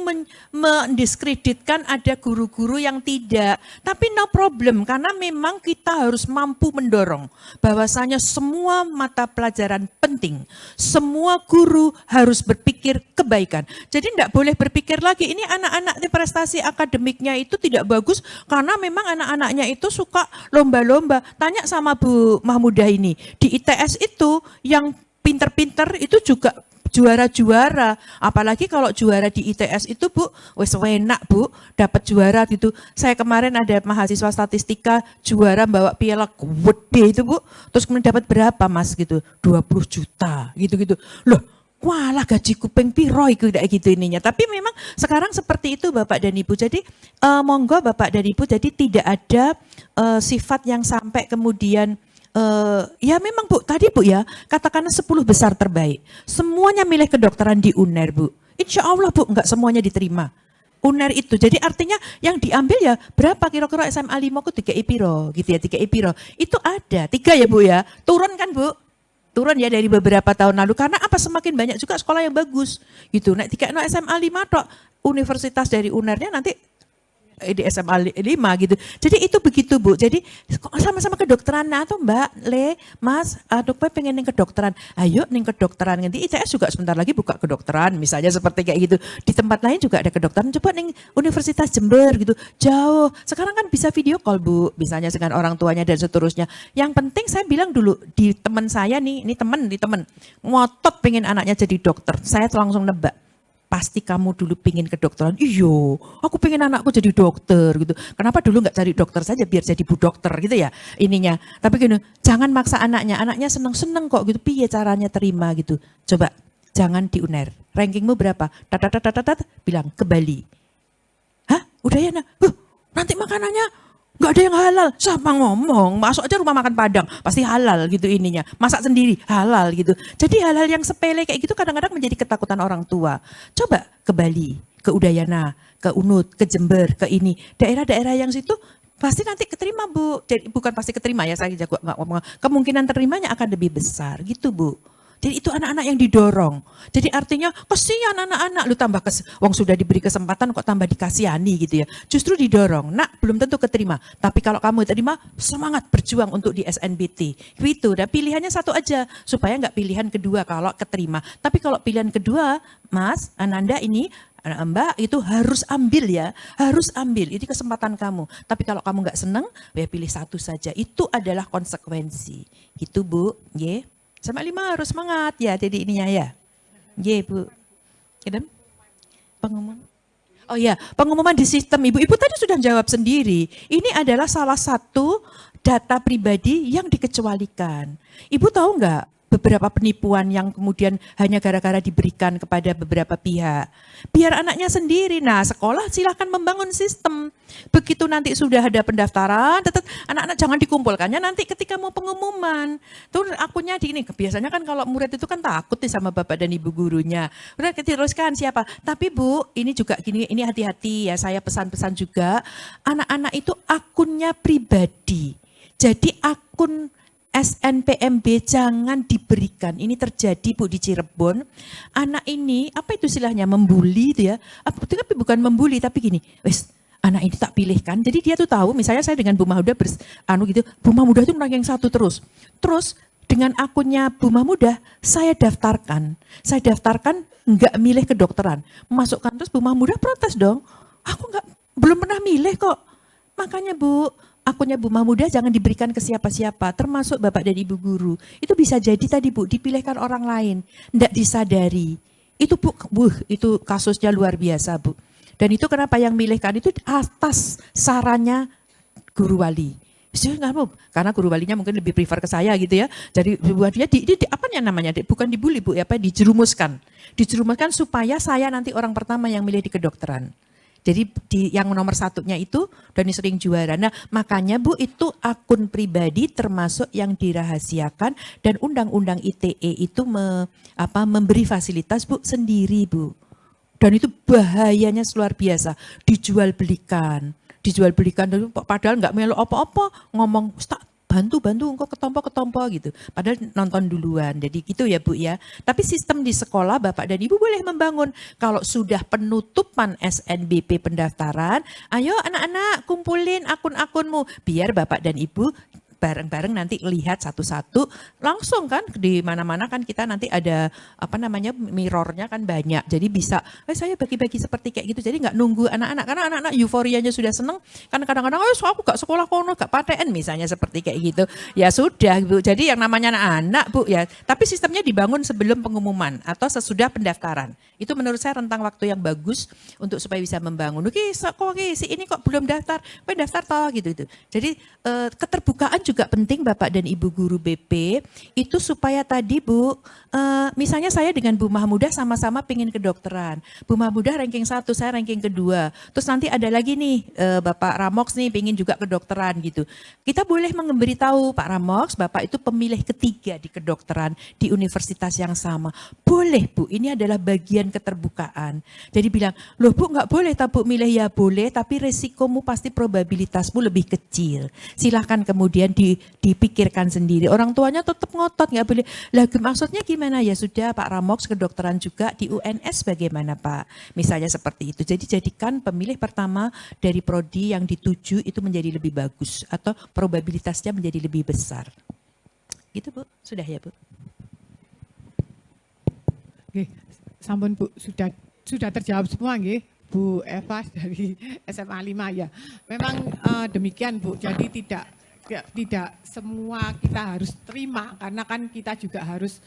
mendiskreditkan ada guru-guru yang tidak. Tapi no problem, karena memang kita harus mampu mendorong bahwasanya semua mata pelajaran penting. Semua guru harus berpikir kebaikan. Jadi tidak boleh berpikir lagi, ini anak-anak prestasi akademiknya itu tidak bagus karena memang anak-anaknya itu suka lomba-lomba. Tanya sama Bu Mahmudah ini, di ITS itu yang pinter-pinter itu juga juara-juara, apalagi kalau juara di ITS itu Bu, wes enak Bu, dapat juara gitu. Saya kemarin ada mahasiswa statistika juara bawa piala gede itu Bu, terus kemudian dapat berapa Mas gitu, 20 juta gitu-gitu. Loh, walah gaji kuping piro itu kayak gitu ininya. Tapi memang sekarang seperti itu Bapak dan Ibu. Jadi monggo Bapak dan Ibu, jadi tidak ada sifat yang sampai kemudian ya memang Bu, tadi Bu ya, katakanlah 10 besar terbaik. Semuanya milih kedokteran di UNER Bu. Insya Allah Bu, enggak semuanya diterima. UNER itu, jadi artinya yang diambil ya berapa kira-kira SMA 5 ku 3 piro gitu ya, 3 piro. Itu ada, 3 ya Bu ya, turun kan Bu? Turun ya dari beberapa tahun lalu, karena apa, semakin banyak juga sekolah yang bagus gitu. Nah 3 SMA 5 tok, universitas dari UNER-nya nanti di SMA 5 gitu. Jadi itu begitu Bu. Jadi sama-sama kedokteran atau Mbak, Le, Mas, aduh pengen ning kedokteran. Ayo ning kedokteran. Nanti ITS juga sebentar lagi buka kedokteran. Misalnya seperti kayak gitu. Di tempat lain juga ada kedokteran. Coba ning Universitas Jember gitu. Jauh. Sekarang kan bisa video call Bu. Misalnya dengan orang tuanya dan seterusnya. Yang penting saya bilang dulu di teman saya nih, ini teman ngotot pengen anaknya jadi dokter. Saya langsung nebak. Pasti kamu dulu pingin kedokteran. Iyo, aku pengen anakku jadi dokter gitu. Kenapa dulu nggak cari dokter saja biar jadi bu dokter gitu ya ininya. Tapi gini, jangan maksa anaknya seneng-seneng kok gitu. Piye caranya terima gitu. Coba, jangan di UNER. Rankingmu berapa? Bilang ke Bali. Hah? Udah ya? Nanti makanannya nggak ada yang halal. Siapa ngomong? Masuk aja rumah makan Padang, pasti halal gitu ininya. Masak sendiri, halal gitu. Jadi hal-hal yang sepele kayak gitu kadang-kadang menjadi ketakutan orang tua. Coba ke Bali, ke Udayana, ke Unut, ke Jember, ke ini. Daerah-daerah yang situ pasti nanti keterima Bu. Jadi, bukan pasti keterima ya, saya jago nggak ngomong. Kemungkinan terimanya akan lebih besar gitu Bu. Jadi itu anak-anak yang didorong. Jadi artinya kasihan anak-anak, lu tambah wong sudah diberi kesempatan kok tambah dikasihani gitu ya. Justru didorong. Nak belum tentu keterima, tapi kalau kamu terima semangat berjuang untuk di SNBT. Gitu. Dan pilihannya satu aja supaya nggak pilihan kedua kalau keterima. Tapi kalau pilihan kedua, Mas, Ananda ini Mbak itu harus ambil ya, harus ambil. Ini kesempatan kamu. Tapi kalau kamu nggak seneng, ya pilih satu saja. Itu adalah konsekuensi. Gitu Bu, ye. Sama 5 harus semangat ya, jadi ininya ya. Ye Bu. Kedem? Pengumuman. Oh ya, pengumuman di sistem Ibu tadi sudah jawab sendiri. Ini adalah salah satu data pribadi yang dikecualikan. Ibu tahu nggak beberapa penipuan yang kemudian hanya gara-gara diberikan kepada beberapa pihak. Biar anaknya sendiri. Nah, sekolah silahkan membangun sistem. Begitu nanti sudah ada pendaftaran, tetap anak-anak jangan dikumpulkannya nanti ketika mau pengumuman. Tuh akunnya di ini. Biasanya kan kalau murid itu kan takut nih sama bapak dan ibu gurunya. Udah diteruskan siapa. Tapi Bu, ini juga gini, ini hati-hati ya. Saya pesan-pesan juga, anak-anak itu akunnya pribadi. Jadi akun SNPMB jangan diberikan. Ini terjadi Bu di Cirebon. Anak ini apa itu istilahnya membuli itu ya. Tapi bukan membuli tapi gini, wes anak ini tak pilihkan. Jadi dia tuh tahu, misalnya saya dengan Bu Mahmudah gitu, Bu Mahmudah itu menang yang satu terus. Terus dengan akunnya Bu Mahmudah saya daftarkan. Saya daftarkan enggak milih kedokteran. Masukkan terus Bu Mahmudah protes dong. Aku belum pernah milih kok. Makanya Bu, akunnya Bu Mahmudah jangan diberikan ke siapa-siapa, termasuk Bapak dan Ibu guru. Itu bisa jadi tadi Bu, dipilihkan orang lain, tidak disadari. Itu Bu, itu kasusnya luar biasa Bu. Dan itu kenapa yang milihkan itu atas sarannya guru wali. Karena guru walinya mungkin lebih prefer ke saya gitu ya. Jadi buat dia apa namanya? Bukan dibully Bu, dijerumuskan. Dijerumuskan supaya saya nanti orang pertama yang milih di kedokteran. Jadi yang nomor satunya itu dan sering juara. Nah makanya Bu itu akun pribadi termasuk yang dirahasiakan dan undang-undang ITE itu memberi fasilitas Bu sendiri Bu. Dan itu bahayanya luar biasa, dijual belikan padahal nggak melu apa-apa, ngomong bantu engkau ketompo gitu. Padahal nonton duluan. Jadi gitu ya Bu ya. Tapi sistem di sekolah Bapak dan Ibu boleh membangun. Kalau sudah penutupan SNBP pendaftaran, ayo anak-anak kumpulin akun-akunmu biar Bapak dan Ibu bareng-bareng nanti lihat satu-satu langsung kan di mana-mana kan kita nanti ada apa namanya mirrornya kan banyak jadi bisa saya bagi-bagi seperti kayak gitu jadi nggak nunggu anak-anak karena anak-anak euforianya sudah seneng kan kadang-kadang aku gak sekolah kono gak PTN misalnya seperti kayak gitu ya sudah Bu jadi yang namanya anak-anak Bu ya tapi sistemnya dibangun sebelum pengumuman atau sesudah pendaftaran itu menurut saya rentang waktu yang bagus untuk supaya bisa membangun oke si ini kok belum daftar daftar toh gitu jadi keterbukaan juga penting Bapak dan Ibu guru BP itu supaya tadi Bu, misalnya saya dengan Bu Mahmudah sama-sama pengen kedokteran. Bu Mahmudah ranking 1, saya ranking kedua. Terus nanti ada lagi nih Bapak Ramox nih pengen juga kedokteran gitu. Kita boleh memberitahu Pak Ramox, Bapak itu pemilih ketiga di kedokteran di universitas yang sama. Boleh Bu, ini adalah bagian keterbukaan. Jadi bilang, loh Bu nggak boleh tak Bu milih ya boleh, tapi resikomu pasti probabilitasmu lebih kecil. Silahkan kemudian dipikirkan sendiri. Orang tuanya tetap ngotot, nggak boleh. Lah maksudnya gimana ya sudah Pak Ramox kedokteran juga di UNS bagaimana Pak? Misalnya seperti itu. Jadi jadikan pemilih pertama dari prodi yang dituju itu menjadi lebih bagus atau probabilitasnya menjadi lebih besar. Gitu Bu, sudah ya Bu? Oke, sampun Bu, sudah terjawab semua nggih. Bu Eva dari SMA 5 ya. Memang demikian Bu. Jadi tidak semua kita harus terima karena kan kita juga harus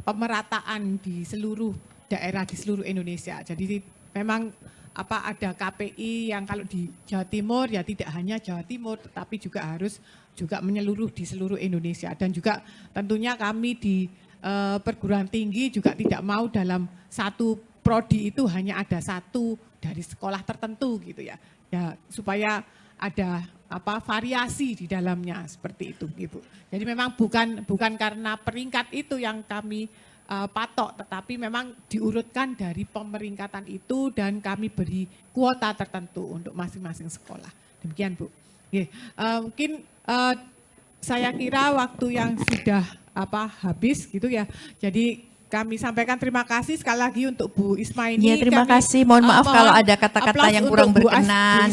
pemerataan di seluruh daerah di seluruh Indonesia. Jadi memang ada KPI yang kalau di Jawa Timur ya tidak hanya Jawa Timur tetapi juga harus juga menyeluruh di seluruh Indonesia dan juga tentunya kami di perguruan tinggi juga tidak mau dalam satu prodi itu hanya ada satu dari sekolah tertentu gitu ya. Ya supaya ada variasi di dalamnya seperti itu, Ibu. Jadi memang bukan karena peringkat itu yang kami patok, tetapi memang diurutkan dari pemeringkatan itu dan kami beri kuota tertentu untuk masing-masing sekolah. Demikian Bu. Mungkin saya kira waktu yang sudah habis gitu ya. Jadi kami sampaikan terima kasih sekali lagi untuk Bu Isma ini. Ya terima kasih. Mohon maaf kalau ada kata-kata yang kurang berkenan.